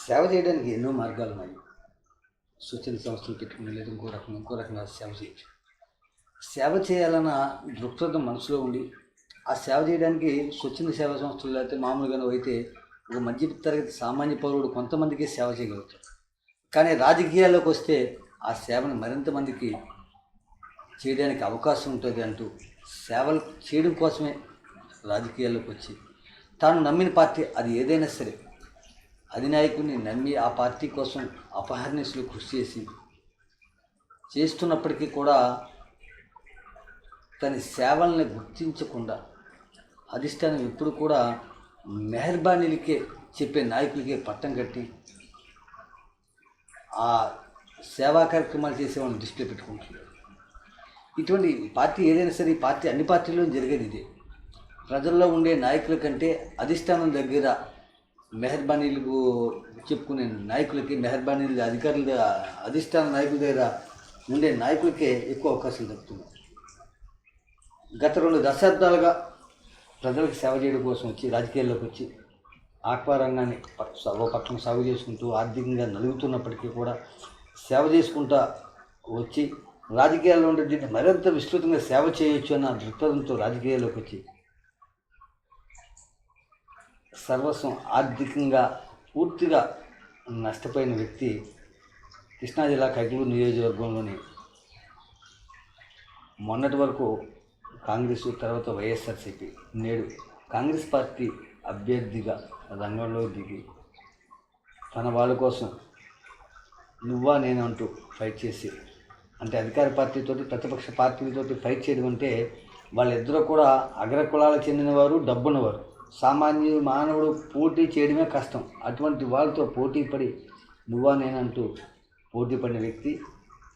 సేవ చేయడానికి ఎన్నో మార్గాలు ఉన్నాయి. స్వచ్ఛంద సంస్థలు పెట్టుకుని లేదా ఇంకో రకంగా సేవ చేయొచ్చు. సేవ చేయాలన్న దృక్పథం మనసులో ఉండి ఆ సేవ చేయడానికి స్వచ్ఛంద సేవా సంస్థలు లేకపోతే మామూలుగానో అయితే ఒక మధ్య తరగతి సామాన్య పౌరుడు కొంతమందికి సేవ చేయగలుగుతాడు. కానీ రాజకీయాల్లోకి వస్తే ఆ సేవను మరింత మందికి చేయడానికి అవకాశం ఉంటుంది అంటూ సేవలు చేయడం కోసమే రాజకీయాల్లోకి వచ్చి తాను నమ్మిన పార్టీ అది ఏదైనా సరే అధినాయకుడిని నమ్మి ఆ పార్టీ కోసం అపహర్నిశలు కృషి చేస్తున్నప్పటికీ కూడా తన సేవల్ని గుర్తించకుండా అధిష్టానం ఎప్పుడు కూడా మెహర్బానీలకే చెప్పే నాయకులకే పట్టం కట్టి ఆ సేవా కార్యక్రమాలు చేసేవాళ్ళని దృష్టిలో పెట్టుకుంటున్నారు. ఇటువంటి పార్టీ ఏదైనా సరే ఈ పార్టీ అన్ని పార్టీల్లో జరిగేది ఇదే. ప్రజల్లో ఉండే నాయకుల కంటే అధిష్టానం దగ్గర మెహర్బానీలకు చెప్పుకునే నాయకులకి మెహర్బానీలు అధికారుల అధిష్టాన నాయకుల దగ్గర ఉండే నాయకులకే ఎక్కువ అవకాశం దక్కుతుంది. గత 2 దశాబ్దాలుగా ప్రజలకు సేవ చేయడం కోసం వచ్చి రాజకీయాల్లోకి వచ్చి ఆక్వా రంగాన్ని ఓ పక్కన సాగు చేసుకుంటూ ఆర్థికంగా నలుగుతున్నప్పటికీ కూడా సేవ చేసుకుంటూ వచ్చి రాజకీయాల్లో ఉండే దీన్ని మరింత విస్తృతంగా సేవ చేయొచ్చు అన్న దృక్పథంతో రాజకీయాల్లోకి వచ్చి సర్వస్వం ఆర్థికంగా పూర్తిగా నష్టపోయిన వ్యక్తి కృష్ణా జిల్లా కైకలూరు నియోజకవర్గంలోని మొన్నటి వరకు కాంగ్రెస్ తర్వాత వైఎస్ఆర్సీపీ నేడు కాంగ్రెస్ పార్టీ అభ్యర్థిగా రంగంలో దిగి తన వాళ్ళ కోసం నువ్వా నేనంటూ ఫైట్ చేసి అంటే అధికార పార్టీతోటి ప్రతిపక్ష పార్టీలతోటి ఫైట్ చేయడం అంటే వాళ్ళిద్దరూ కూడా అగ్రకులాలకు చెందినవారు, డబ్బున్నవారు. సామాన్య మానవుడు పోటీ చేయడమే కష్టం. అటువంటి వాళ్ళతో పోటీ పడి నువ్వా నేనంటూ పోటీ పడిన వ్యక్తి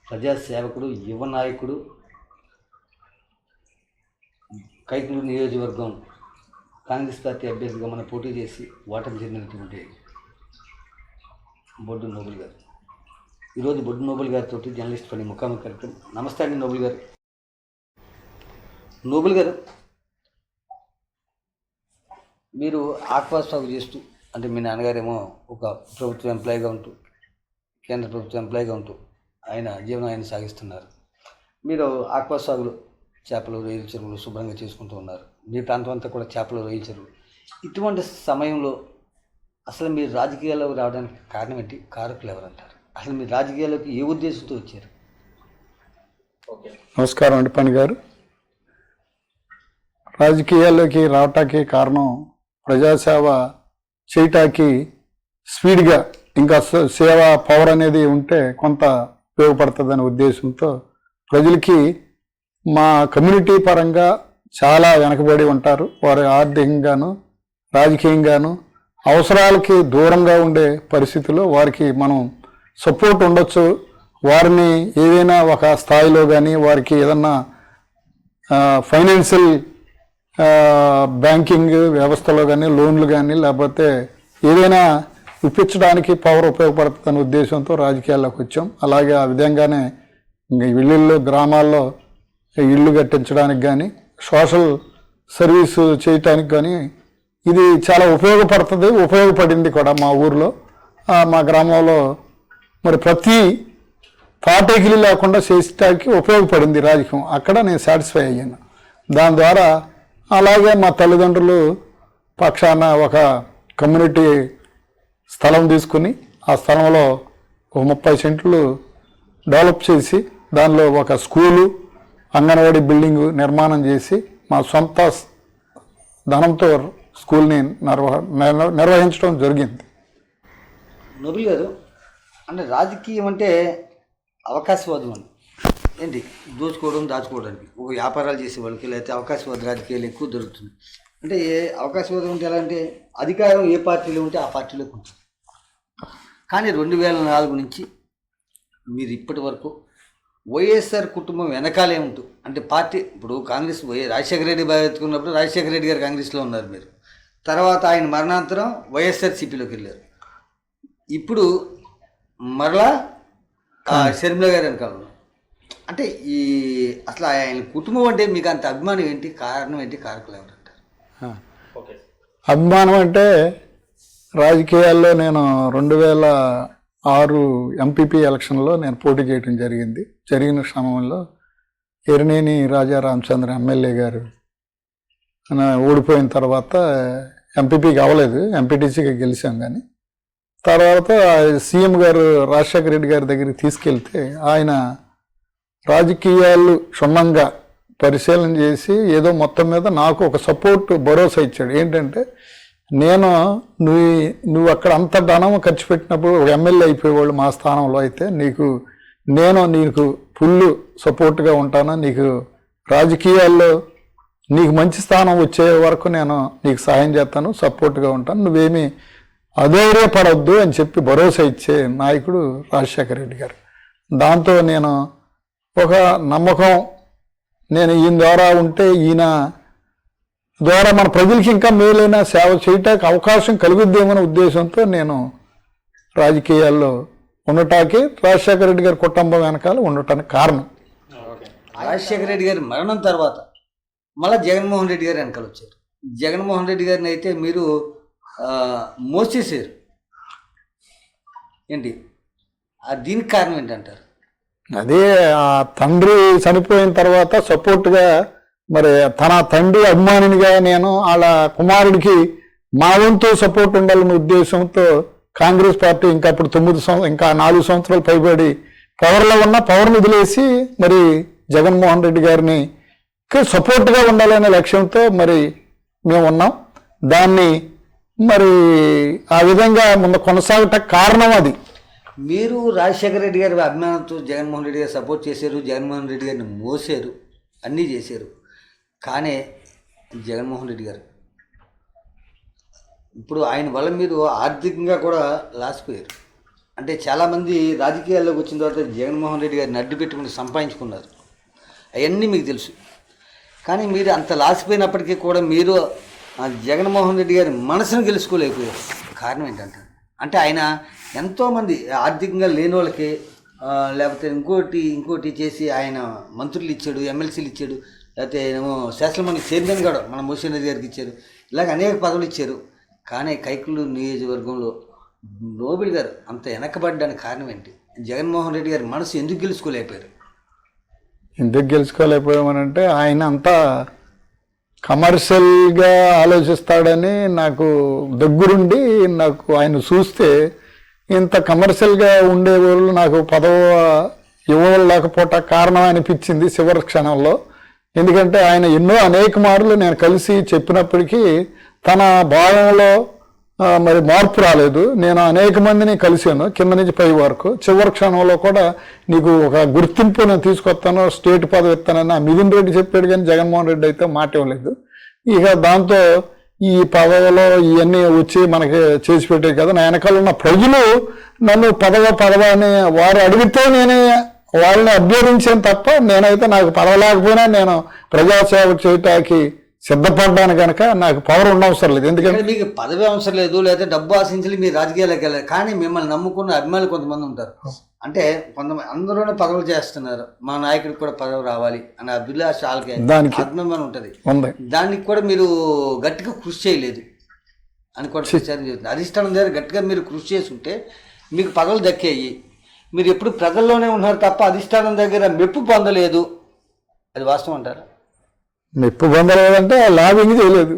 ప్రజాసేవకుడు, యువ నాయకుడు, కైకలూరు నియోజకవర్గం కాంగ్రెస్ పార్టీ అభ్యర్థిగా మనం పోటీ చేసి ఓటమి చెందినటువంటి బొడ్డు నోబుల్ గారు. ఈరోజు బొడ్డు నోబుల్ గారితో జర్నలిస్ట్ పని ముఖాముఖి కార్యక్రమం. నమస్తే అండి నోబుల్ గారు. నోబుల్ గారు, మీరు ఆక్వా సాగు చేస్తూ అంటే మీ నాన్నగారేమో ఒక ప్రభుత్వ ఎంప్లాయీగా ఉంటూ కేంద్ర ప్రభుత్వ ఎంప్లాయీగా ఉంటూ ఆయన సాగిస్తున్నారు. మీరు ఆక్వా సాగులో చేపలు, రొయ్యల చెరువులు శుభ్రంగా చేసుకుంటూ ఉన్నారు. మీ ప్రాంతం అంతా కూడా చేపలు, రొయ్యల చెరువులు. ఇటువంటి సమయంలో అసలు మీరు రాజకీయాల్లోకి రావడానికి కారణం ఏంటి? కారకులు ఎవరంటారు? అసలు మీరు రాజకీయాల్లోకి ఏ ఉద్దేశంతో వచ్చారు? నమస్కారం అండి పని గారు. రాజకీయాల్లోకి రావటానికి కారణం ప్రజాసేవ చేయటానికి స్పీడ్గా ఇంకా సేవా పవర్ అనేది ఉంటే కొంత ఉపయోగపడుతుందనే ఉద్దేశంతో ప్రజలకి మా కమ్యూనిటీ పరంగా చాలా వెనకబడి ఉంటారు. వారి ఆర్థికంగాను రాజకీయంగాను అవసరాలకి దూరంగా ఉండే పరిస్థితుల్లో వారికి మనం సపోర్ట్ ఉండొచ్చు. వారిని ఏదైనా ఒక స్థాయిలో కానీ వారికి ఏదన్నా ఫైనాన్షియల్ బ్యాంకింగ్ వ్యవస్థలో కానీ లోన్లు కానీ లేకపోతే ఏదైనా ఇప్పించడానికి పవర్ ఉపయోగపడుతుందనే ఉద్దేశంతో రాజకీయాల్లోకి వచ్చాం. అలాగే ఆ విధంగానే ఇళ్ళల్లో గ్రామాల్లో ఇళ్ళు కట్టించడానికి కానీ సోషల్ సర్వీసు చేయటానికి కానీ ఇది చాలా ఉపయోగపడింది కూడా మా ఊర్లో, మా గ్రామంలో. మరి ప్రతి పార్టీకి లేకుండా చేసడానికి ఉపయోగపడింది రాజకీయం. అక్కడ నేను సాటిస్ఫై అయ్యాను దాని ద్వారా. అలాగే మా తల్లిదండ్రులు పక్షాన ఒక కమ్యూనిటీ స్థలం తీసుకుని ఆ స్థలంలో ఒక 30 సెంట్లు డెవలప్ చేసి దానిలో ఒక స్కూలు, అంగన్వాడీ బిల్డింగు నిర్మాణం చేసి మా సొంత ధనంతో స్కూల్ని నిర్వహించడం జరిగింది. నోబుల్ గారు, అంటే రాజకీయం అంటే అవకాశవాదం అని ఏంటి దోచుకోవడం, దాచుకోవడానికి ఒక వ్యాపారాలు చేసే వాళ్ళకి లేకపోతే అవకాశవాద రాజకీయాలు ఎక్కువ దొరుకుతుంది. అంటే అవకాశవాదం అంటే ఎలా అంటే అధికారం ఏ పార్టీలో ఉంటే ఆ పార్టీలోకి ఉంటుంది. కానీ 2004 నుంచి మీరు ఇప్పటి వరకు వైఎస్ఆర్ కుటుంబం వెనకాలే ఉంటూ అంటే పార్టీ ఇప్పుడు కాంగ్రెస్ రాజశేఖర రెడ్డి ఎత్తుకున్నప్పుడు రాజశేఖర రెడ్డి గారు కాంగ్రెస్లో ఉన్నారు మీరు. తర్వాత ఆయన మరణాంతరం వైఎస్ఆర్సీపీలోకి వెళ్ళారు. ఇప్పుడు మరలా షర్మిల గారు వెనకాల ఉన్నారు. అంటే ఈ అసలు ఆయన కుటుంబం అంటే మీకు అంత అభిమానం ఏంటి? కారణం ఏంటి? కారకులు ఎవరంటారు? అభిమానం అంటే రాజకీయాల్లో నేను 2006 ఎంపీపీ ఎలక్షన్లో నేను పోటీ చేయడం జరిగింది. జరిగిన క్రమంలో ఎరినేని రాజా రామచంద్ర ఎమ్మెల్యే గారు ఓడిపోయిన తర్వాత ఎంపీపీకి అవ్వలేదు, ఎంపీటీసీగా గెలిచాం. కానీ తర్వాత సీఎం గారు రాజశేఖర రెడ్డి గారి దగ్గరికి తీసుకెళ్తే ఆయన రాజకీయాలు క్షుణ్ణంగా పరిశీలన చేసి ఏదో మొత్తం మీద నాకు ఒక సపోర్ట్ భరోసా ఇచ్చాడు. ఏంటంటే నువ్వు అక్కడ అంత ధనం ఖర్చు పెట్టినప్పుడు ఒక ఎమ్మెల్యే అయిపోయేవాళ్ళు మా స్థానంలో అయితే నీకు ఫుల్ సపోర్ట్గా ఉంటాను, నీకు రాజకీయాల్లో నీకు మంచి స్థానం వచ్చే వరకు నేను నీకు సహాయం చేస్తాను, సపోర్ట్గా ఉంటాను, నువ్వేమీ అధైర్యపడవద్దు అని చెప్పి భరోసా ఇచ్చే నాయకుడు రాజశేఖర రెడ్డి గారు. దాంతో నేను ఒక నమ్మకం, నేను ఈయన ద్వారా ఉంటే ఈయన ద్వారా మన ప్రజలకి ఇంకా మేలైన సేవ చేయటానికి అవకాశం కలుగుద్దేమనే ఉద్దేశంతో నేను రాజకీయాల్లో ఉండటానికి రాజశేఖర రెడ్డి గారి కుటుంబం వెనకాల ఉండటానికి కారణం. రాజశేఖర రెడ్డి గారి మరణం తర్వాత మళ్ళీ జగన్మోహన్ రెడ్డి గారు వెనకాల వచ్చారు. జగన్మోహన్ రెడ్డి గారిని అయితే మీరు మోసేసారు ఏంటి, దీనికి కారణం ఏంటంటారు? అదే ఆ తండ్రి చనిపోయిన తర్వాత సపోర్ట్గా మరి తన తండ్రి అభిమానినిగా నేను వాళ్ళ కుమారుడికి మా వంతు సపోర్ట్ ఉండాలనే ఉద్దేశంతో కాంగ్రెస్ పార్టీ ఇంకా అప్పుడు 4 సంవత్సరాలు పైబడి పవర్లో ఉన్న పవర్ను వదిలేసి మరి జగన్మోహన్ రెడ్డి గారిని సపోర్ట్గా ఉండాలనే లక్ష్యంతో మరి మేము ఉన్నాం. దాన్ని మరి ఆ విధంగా ముందు కొనసాగట కారణం అది. మీరు రాజశేఖర రెడ్డి గారి అభిమానంతో జగన్మోహన్ రెడ్డి గారు సపోర్ట్ చేశారు, జగన్మోహన్ రెడ్డి గారిని మోసారు, అన్నీ చేశారు. కానీ జగన్మోహన్ రెడ్డి గారు ఇప్పుడు ఆయన వల్ల మీరు ఆర్థికంగా కూడా లాసిపోయారు. అంటే చాలామంది రాజకీయాల్లోకి వచ్చిన తర్వాత జగన్మోహన్ రెడ్డి గారిని అడ్డు పెట్టుకుని సంపాదించుకున్నారు, అవన్నీ మీకు తెలుసు. కానీ మీరు అంత లాసిపోయినప్పటికీ కూడా మీరు జగన్మోహన్ రెడ్డి గారి మనసును గెలుచుకోలేకపోయారు. కారణం ఏంటంటే అంటే ఆయన ఎంతోమంది ఆర్థికంగా లేని వాళ్ళకి లేకపోతే ఇంకోటి చేసి ఆయన మంత్రులు ఇచ్చాడు, ఎమ్మెల్సీలు ఇచ్చాడు, లేకపోతే ఏమో శాసనమండలి చైర్మన్ కూడా మన మోషన్ రెడ్డి గారికి ఇచ్చారు, ఇలాగ అనేక పదవులు ఇచ్చారు. కానీ కైకలూరు నియోజకవర్గంలో నోబెల్ గారు అంత వెనకబడ్డానికి కారణం ఏంటి? జగన్మోహన్ రెడ్డి గారి మనసు ఎందుకు గెలుచుకోలేకపోయారు? ఎందుకు గెలుచుకోలేకపోయామనంటే ఆయన అంతా కమర్షియల్గా ఆలోచిస్తాడని నాకు దగ్గరుండి నాకు ఆయన చూస్తే ఇంత కమర్షియల్గా ఉండేవాళ్ళు నాకు పదవ ఇవ్వలేకపోవట కారణం అనిపించింది చివరి క్షణంలో. ఎందుకంటే ఆయన అనేక మార్లు నేను కలిసి చెప్పినప్పటికీ తన భావంలో మరి మార్పు రాలేదు. నేను అనేక మందిని కలిశాను కింద నుంచి పై వరకు. చివరి క్షణంలో కూడా నీకు ఒక గుర్తింపు నేను తీసుకొస్తాను, స్టేట్ పదవి ఇస్తానని ఆ మిథున్ రెడ్డి చెప్పాడు, కానీ జగన్మోహన్ రెడ్డి అయితే మాట ఇవ్వలేదు. ఇక దాంతో ఈ పదవిలో ఇవన్నీ వచ్చి మనకి చేసి పెట్టాయి కదా, నా వెనకాల ఉన్న ప్రజలు నన్ను పదవ అని వారు అడిగితే నేనే వాళ్ళని అభ్యర్థించాను తప్ప నేనైతే నాకు పదవి లేకపోయినా నేను ప్రజాసేవ చేయటానికి సిద్ధపడ్డాను కనుక నాకు పవర్ ఉండవసరం లేదు. ఎందుకంటే మీకు పదవి అవసరం లేదు, లేదా డబ్బు ఆశించాలి, మీరు రాజకీయాలకు వెళ్ళాలి. కానీ మిమ్మల్ని నమ్ముకున్న అభిమానులు కొంతమంది ఉంటారు. అంటే కొంతమంది అందరూనే పదవులు చేస్తున్నారు, మా నాయకుడికి కూడా పదవి రావాలి అనే అభిలాష వాళ్ళకి అభిమానం ఉంటుంది. దానికి కూడా మీరు గట్టిగా కృషి చేయలేదు అని కూడా విచారణ చేస్తుంది. అధిష్టానం దగ్గర గట్టిగా మీరు కృషి చేసుకుంటే మీకు పదవులు దక్కాయి. మీరు ఎప్పుడు ప్రజల్లోనే ఉన్నారు తప్ప అధిష్టానం దగ్గర మెప్పు పొందలేదు. అది వాస్తవం అంటారా? మెప్పు పొందలేదంటే లాబింగ్ చేయలేదు.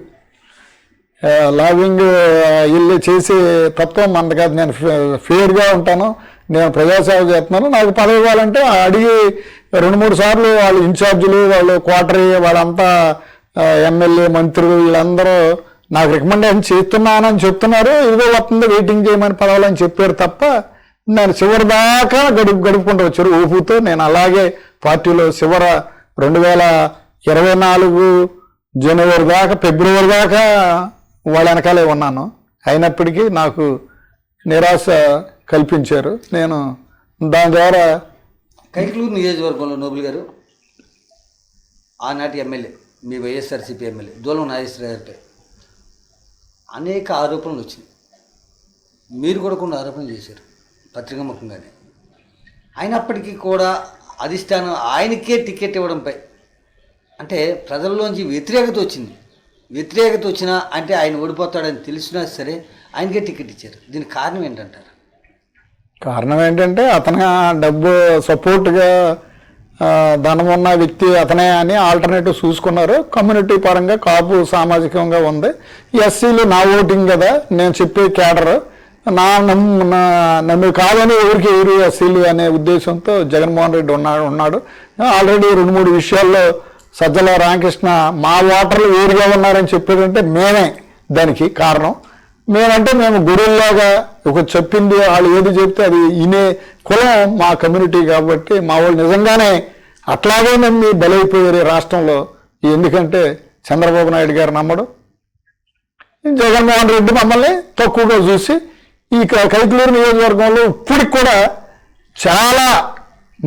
లాబింగ్ ఇల్లు చేసే తత్వం మనకు కాదు. నేను ఫేర్గా ఉంటాను, నేను ప్రజాసేవ చేస్తున్నాను, నాకు పదవి ఇవ్వాలంటే అడిగి 2-3 సార్లు వాళ్ళు ఇన్ఛార్జీలు, వాళ్ళు క్వార్టరీ, వాళ్ళంతా ఎమ్మెల్యే మంత్రులు వీళ్ళందరూ నాకు రికమెండేషన్ చేస్తున్నానని చెప్తున్నారు. ఇదిగో వస్తుంది వెయిటింగ్ చేయమని పదవులు అని చెప్పారు తప్ప నేను చివరి దాకా గడుపుకుంటూ వచ్చారు ఊపుతో. నేను అలాగే పార్టీలో 2024 జనవరి దాకా ఫిబ్రవరి దాకా వాళ్ళ వెనకాలే ఉన్నాను. అయినప్పటికీ నాకు నిరాశ కల్పించారు. నేను దాని ద్వారా కైకలూరు నియోజకవర్గంలో నోబెల్ గారు ఆనాటి ఎమ్మెల్యే, మీ వైఎస్ఆర్సీపీ ఎమ్మెల్యే దూలం నాగేశ్వర గారిపై అనేక ఆరోపణలు వచ్చినాయి. మీరు కూడా కొన్ని ఆరోపణలు చేశారు పత్రికాముఖంగానే. అయినప్పటికీ కూడా అధిష్టానం ఆయనకే టికెట్ ఇవ్వడంపై అంటే ప్రజల్లోంచి వ్యతిరేకత వచ్చింది. వ్యతిరేకత వచ్చినా అంటే ఆయన ఓడిపోతాడని తెలిసినా సరే ఆయనకే టికెట్ ఇచ్చారు. దీనికి కారణం ఏంటంటారు? కారణం ఏంటంటే అతను డబ్బు సపోర్ట్గా ధనం ఉన్న వ్యక్తి అతనే అని ఆల్టర్నేటివ్ చూసుకున్నారు. కమ్యూనిటీ పరంగా కాపు సామాజికంగా ఉంది. ఎస్సీలు నా ఓటింగ్ కదా, నేను చెప్పే క్యాడర్ నన్ను కాదని ఎవరికి ఎవరు ఎస్సీలు అనే ఉద్దేశంతో జగన్మోహన్ రెడ్డి ఉన్నాడు. ఆల్రెడీ 2-3 విషయాల్లో సజ్జల రామకృష్ణ మా ఓటర్లు వేరుగా ఉన్నారని చెప్పాడంటే మేమే దానికి కారణం. మేమంటే మేము గురువులాగా ఒక చెప్పింది వాళ్ళు ఏది చెప్తే అది ఇనే కులం మా కమ్యూనిటీ కాబట్టి మా వాళ్ళు నిజంగానే అట్లాగే నమ్మి బలైపోయారు రాష్ట్రంలో. ఎందుకంటే చంద్రబాబు నాయుడు గారు నమ్మడు, జగన్మోహన్ రెడ్డి మమ్మల్ని తక్కువగా చూసి ఈ కైకలూరు నియోజకవర్గంలో ఇప్పటికి కూడా చాలా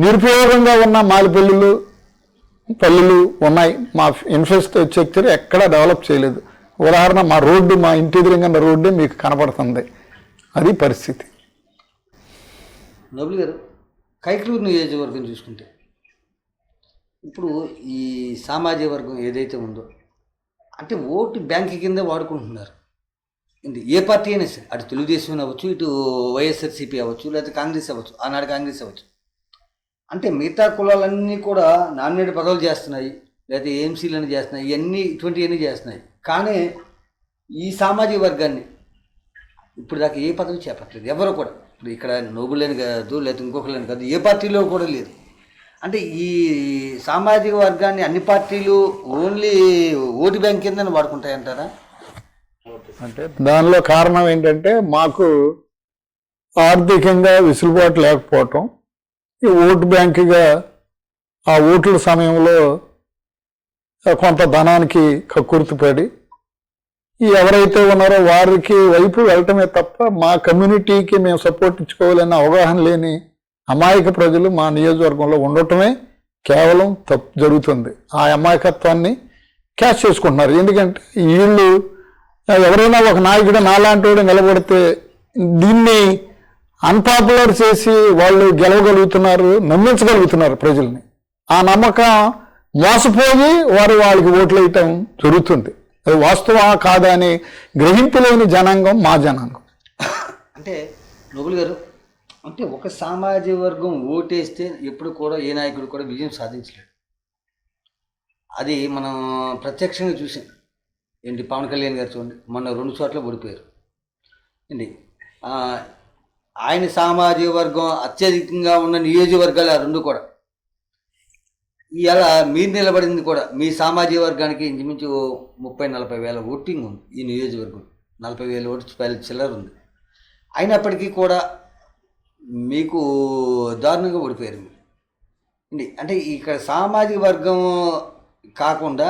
నిరుపయోగంగా ఉన్న మాలిపల్లులు పల్లెలు ఉన్నాయి. మా ఇన్ఫ్రాస్ట్రక్చర్ ఎక్కడా డెవలప్ చేయలేదు. ఉదాహరణ మా రోడ్డు, మా ఇంటి ఎదురుగా రోడ్డే మీకు కనపడుతుంది. అది పరిస్థితి. నోబుల్ గారు, కైకలూరు నియోజకవర్గం చూసుకుంటే ఇప్పుడు ఈ సామాజిక వర్గం ఏదైతే ఉందో అంటే ఓటు బ్యాంక్ కింద వాడుకుంటున్నారు. ఏ పార్టీ అయినా సరే, అటు తెలుగుదేశం అవ్వచ్చు, ఇటు వైఎస్ఆర్సీపీ అవ్వచ్చు, లేకపోతే కాంగ్రెస్ అవ్వచ్చు, ఆనాడు కాంగ్రెస్ అవ్వచ్చు. అంటే మిగతా కులాలన్నీ కూడా నామినేట్ పదవులు చేస్తున్నాయి, లేకపోతే ఏఎంసీలను చేస్తున్నాయి, ఇటువంటివన్నీ చేస్తున్నాయి. కానీ ఈ సామాజిక వర్గాన్ని ఇప్పుడు దాకా ఏ పదవి చేపట్టలేదు ఎవరు కూడా. ఇప్పుడు ఇక్కడ నోబులని కాదు, లేకపోతే ఇంకొకరిని కాదు, ఏ పార్టీలో కూడా లేదు. అంటే ఈ సామాజిక వర్గాన్ని అన్ని పార్టీలు ఓన్లీ ఓటు బ్యాంక్ కింద వాడుకుంటాయంటారా? అంటే దానిలో కారణం ఏంటంటే మాకు ఆర్థికంగా వెసులుబాటు లేకపోవటం, ఈ ఓటు బ్యాంకుగా ఆ ఓట్ల సమయంలో కొంత ధనానికి కక్కుర్తిపడి ఎవరైతే ఉన్నారో వారికి వైపు వెళ్ళటమే తప్ప మా కమ్యూనిటీకి మేము సపోర్ట్ ఇచ్చుకోవాలన్న అవగాహన లేని అమాయక ప్రజలు మా నియోజకవర్గంలో ఉండటమే కేవలం తప్పు జరుగుతుంది. ఆ అమాయకత్వాన్ని క్యాష్ చేసుకుంటున్నారు. ఎందుకంటే వీళ్ళు ఎవరైనా ఒక నాయకుడు నాలాంటి వాడు నిలబడితే దీన్ని అన్పాపులర్ చేసి వాళ్ళు గెలవగలుగుతున్నారు, నమ్మించగలుగుతున్నారు ప్రజల్ని. ఆ నమ్మకం మోసపోయి వాళ్ళకి ఓట్లు వేయటం జరుగుతుంది. అది వాస్తవా కాదా అని గ్రహింపులేని జనాంగం మా జనాంగం. అంటే నోబుల్ గారు, అంటే ఒక సామాజిక వర్గం ఓటేస్తే ఎప్పుడు కూడా ఏ నాయకుడు కూడా విజయం సాధించలేడు. అది మనం ప్రత్యక్షంగా చూసాం. ఏంటి, పవన్ కళ్యాణ్ గారు చూడండి, మొన్న 2 చోట్ల ఓడిపోయారు. ఏంటి, ఆయన సామాజిక వర్గం అత్యధికంగా ఉన్న నియోజకవర్గాలు ఆ 2 కూడా. ఇలా మీరు నిలబడింది కూడా మీ సామాజిక వర్గానికి ఇంచుమించు 30-40 వేల ఓటింగ్ ఉంది. ఈ నియోజకవర్గం 40,000 ఓటు చిల్లర ఉంది. అయినప్పటికీ కూడా మీకు దారుణంగా ఓడిపోయారు మీరు. అంటే ఇక్కడ సామాజిక వర్గం కాకుండా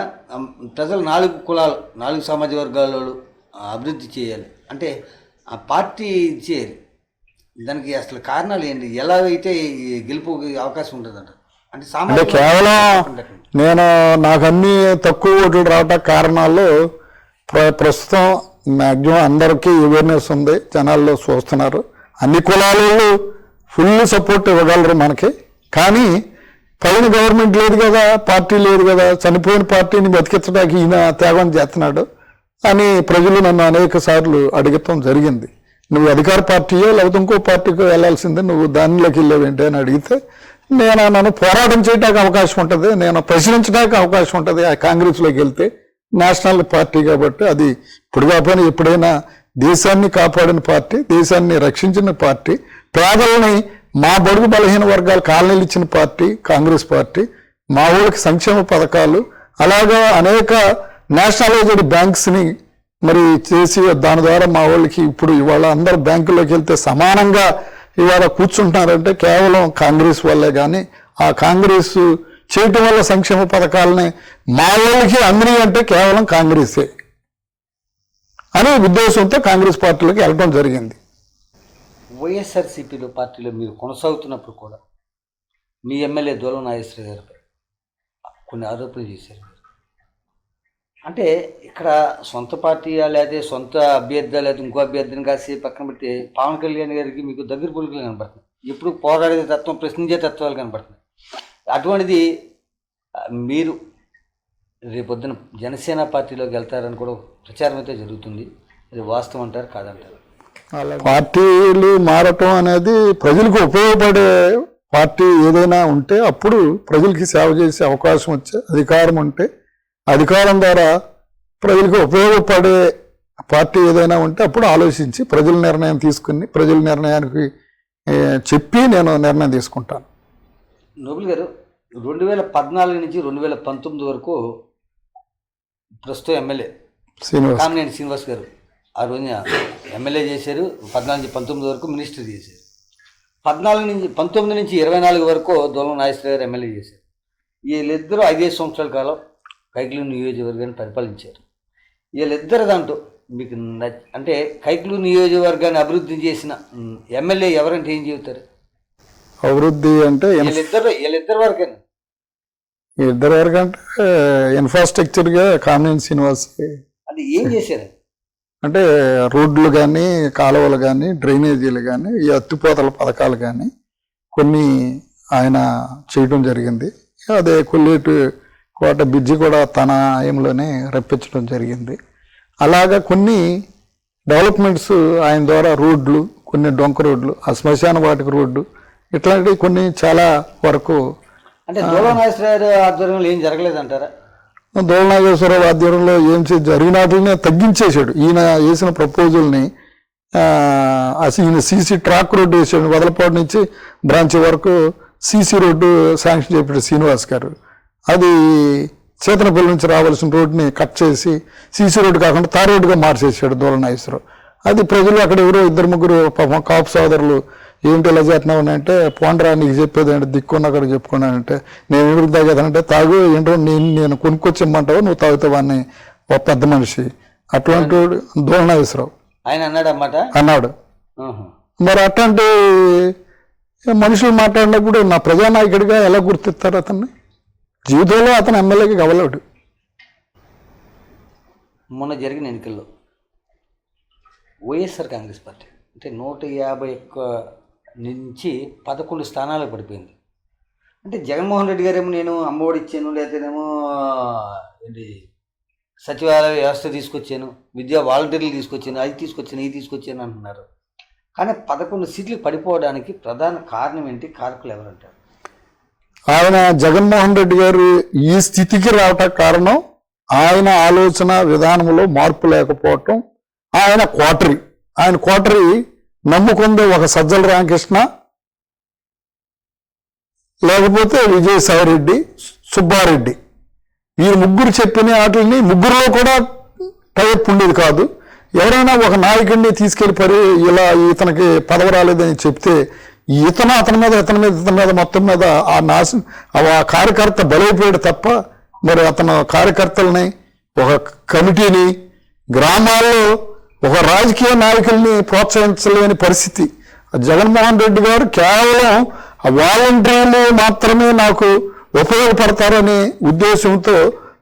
ప్రజలు 4 కులాలు, 4 సామాజిక వర్గాలలో అభివృద్ధి చేయాలి అంటే ఆ పార్టీ చేయాలి. దానికి అసలు కారణాలు ఏంటి? ఎలా అయితే గెలుపు అవకాశం ఉంటుందంట? అంటే కేవలం నాకు అన్ని తక్కువ ఓట్లు రావటానికి కారణాలు ప్రస్తుతం మ్యాక్సిమం అందరికీ అవేర్నెస్ ఉంది, జనాల్లో చూస్తున్నారు. అన్ని కులాలలో ఫుల్ సపోర్ట్ ఇవ్వగలరు మనకి. కానీ పైన గవర్నమెంట్ లేదు కదా, పార్టీ లేదు కదా, చనిపోయిన పార్టీని బతికించడానికి ఈయన త్యాగం చేస్తున్నాడు అని ప్రజలు నన్ను అనేక సార్లు అడగటం జరిగింది. నువ్వు అధికార పార్టీయో లేకపోతే ఇంకో పార్టీకో వెళ్ళాల్సిందే, నువ్వు దానిలోకి వెళ్ళావేంటి అని అడిగితే నన్ను పోరాటం చేయడానికి అవకాశం ఉంటుంది, నేను ప్రశ్నించడానికి అవకాశం ఉంటుంది. ఆ కాంగ్రెస్లోకి వెళ్తే నేషనల్ పార్టీ కాబట్టి అది ఇప్పుడు కాకపోయినా ఎప్పుడైనా దేశాన్ని కాపాడిన పార్టీ, దేశాన్ని రక్షించిన పార్టీ, పేదలని మా బడుగు బలహీన వర్గాలు కాలనీలు ఇచ్చిన పార్టీ కాంగ్రెస్ పార్టీ. మా ఊరికి సంక్షేమ పథకాలు అలాగా అనేక నేషనలైజ్డ్ బ్యాంక్స్ని మరి చేసి దాని ద్వారా మా వాళ్ళకి ఇప్పుడు ఇవాళ అందరు బ్యాంకుల్లోకి వెళ్తే సమానంగా ఇవాళ కూర్చుంటున్నారంటే కేవలం కాంగ్రెస్ వల్లే. కానీ ఆ కాంగ్రెస్ చేయటం వల్ల సంక్షేమ పథకాలని మా వాళ్ళకి అందినాయి అంటే కేవలం కాంగ్రెసే అనే ఉద్దేశంతో కాంగ్రెస్ పార్టీలోకి వెళ్ళడం జరిగింది. వైఎస్ఆర్సీపీలో పార్టీలో మీరు కొనసాగుతున్నప్పుడు కూడా మీ ఎమ్మెల్యే దూలం నాగేశ్వర గారిపై కొన్ని ఆరోపణలు చేశారు. అంటే ఇక్కడ సొంత పార్టీ లేదా సొంత అభ్యర్థి లేదా ఇంకో అభ్యర్థిని కాసి పక్కన పెట్టి పవన్ కళ్యాణ్ గారికి మీకు దగ్గర పులుకులు కనబడుతుంది, ఎప్పుడు పోరాడే తత్వం, ప్రశ్నించే తత్వాలు కనబడుతుంది. అటువంటిది మీరు రేపొద్దున జనసేన పార్టీలోకి వెళ్తారని కూడా ప్రచారం అయితే జరుగుతుంది. అది వాస్తవం అంటారు కాదంటారు? పార్టీలు మారటం అనేది ప్రజలకు ఉపయోగపడే పార్టీ ఏదైనా ఉంటే అప్పుడు ప్రజలకి సేవ చేసే అవకాశం వచ్చే అధికారం ఉంటే అధికారం ద్వారా ప్రజలకు ఉపయోగపడే పార్టీ ఏదైనా ఉంటే అప్పుడు ఆలోచించి ప్రజల నిర్ణయం తీసుకుని ప్రజల నిర్ణయానికి చెప్పి నేను నిర్ణయం తీసుకుంటాను. నోబుల్ గారు 2014 నుంచి 2019 వరకు ప్రస్తుతం ఎమ్మెల్యే కామినేని శ్రీనివాస్ గారు ఆ రోజున ఎమ్మెల్యే చేశారు. 14 నుంచి 19 వరకు మినిస్టర్ చేశారు. 19 నుంచి 24 వరకు దోలం నాగేశ్వర గారు ఎమ్మెల్యే చేశారు. వీళ్ళిద్దరూ 5 సంవత్సరాల కాలం కైకలూరు నియోజకవర్గాన్ని పరిపాలించారు. వీళ్ళిద్దరు దాంట్లో మీకు అంటే కైకలూరు నియోజకవర్గాన్ని అభివృద్ధి చేసిన ఎమ్మెల్యే ఎవరంటే ఏం చెబుతారు? అభివృద్ధి అంటే వీళ్ళిద్దరు వరకే ఇద్దరు వరకు అంటే ఇన్ఫ్రాస్ట్రక్చర్గా కామినేని శ్రీనివాస్ అది ఏం చేశారు అంటే రోడ్లు కానీ కాలువలు కానీ డ్రైనేజీలు కానీ ఈ ఎత్తిపోతల పథకాలు కానీ కొన్ని ఆయన చేయడం జరిగింది. అదే కొల్లేటు కోట బ్రిడ్జి కూడా తన ఆయంలోనే రప్పించడం జరిగింది. అలాగా కొన్ని డెవలప్మెంట్స్ ఆయన ద్వారా రోడ్లు, కొన్ని డొంక రోడ్లు, ఆ శ్మశాన వాటిక రోడ్డు, ఇట్లాంటివి కొన్ని చాలా వరకు అంటే దోలం నాగేశ్వర ఆధ్వర్యంలో ఏం జరగలేదంటారా? దోలం నాగేశ్వరరావు ఆధ్వర్యంలో ఏం జరిగిన వాటిని తగ్గించేశాడు. ఈయన వేసిన ప్రపోజల్ని ఈయన సీసీ ట్రాక్ రోడ్డు వేసాడు. వదలపాడు నుంచి బ్రాంచ్ వరకు సీసీ రోడ్డు శాంక్షన్ చేపాడు శ్రీనివాస్ గారు. అది చేతనపల్లి నుంచి రావాల్సిన రోడ్డుని కట్ చేసి సీసీ రోడ్డు కాకుండా తార్ రోడ్డుగా మార్చేసాడు దోలం నాగేశ్వరరావు. అది ప్రజలు అక్కడ ఎవరో 2-3 పాపం కాపు సోదరులు ఏంటి ఇలా చేస్తున్నావు అంటే పోండ్రా నీకు చెప్పేది అంటే దిక్కున్న అక్కడ చెప్పుకున్నానంటే నేను ఎందుకు తాగేదానంటే తాగు ఏంటో నేను కొనుక్కొచ్చిమ్మంటావు నువ్వు తాగుతావు అని ఒక పెద్ద మనిషి అట్లాంటి దోలం నాగేశ్వరరావు ఆయన అన్నాడు. మరి అట్లాంటి మనుషులు మాట్లాడినప్పుడు నా ప్రజానాయకుడిగా ఎలా గుర్తిస్తారు అతన్ని? జీవితంలో అతను ఎమ్మెల్యేకి గవలేడు. మొన్న జరిగిన ఎన్నికల్లో వైఎస్ఆర్ కాంగ్రెస్ పార్టీ అంటే 151 నుంచి 11 స్థానాలకు పడిపోయింది. అంటే జగన్మోహన్ రెడ్డి గారేమో నేను అమ్మఒడి ఇచ్చాను, లేకపోతేనేమో ఏంటి సచివాలయ వ్యవస్థ తీసుకొచ్చాను, విద్యా వాలంటీర్లు తీసుకొచ్చాను, అది తీసుకొచ్చాను, ఇది తీసుకొచ్చాను అంటున్నారు. కానీ 11 సీట్లు పడిపోవడానికి ప్రధాన కారణం ఏంటి? కారకులు ఎవరంటారు? ఆయన జగన్మోహన్ రెడ్డి గారు ఈ స్థితికి రావటానికి కారణం ఆయన ఆలోచన విధానంలో మార్పు లేకపోవటం. ఆయన కోటరీ నమ్ముకుంది ఒక సజ్జల రామకృష్ణ, లేకపోతే విజయసాయిరెడ్డి, సుబ్బారెడ్డి. ఈ ముగ్గురు చెప్పిన వాటిని ముగ్గురులో కూడా టైప్ ఉండేది కాదు. ఎవరైనా ఒక నాయకుడిని తీసుకెళ్ళి ఇలా ఇతనికి పదవి రాలేదని చెప్తే ఇతని మీద మొత్తం మీద ఆ కార్యకర్త బలైపోయాడు తప్ప మరి అతను కార్యకర్తలని ఒక కమిటీని గ్రామాల్లో ఒక రాజకీయ నాయకుల్ని ప్రోత్సహించలేని పరిస్థితి. జగన్మోహన్ రెడ్డి గారు కేవలం వాలంటీర్లు మాత్రమే నాకు ఉపయోగపడతారనే ఉద్దేశంతో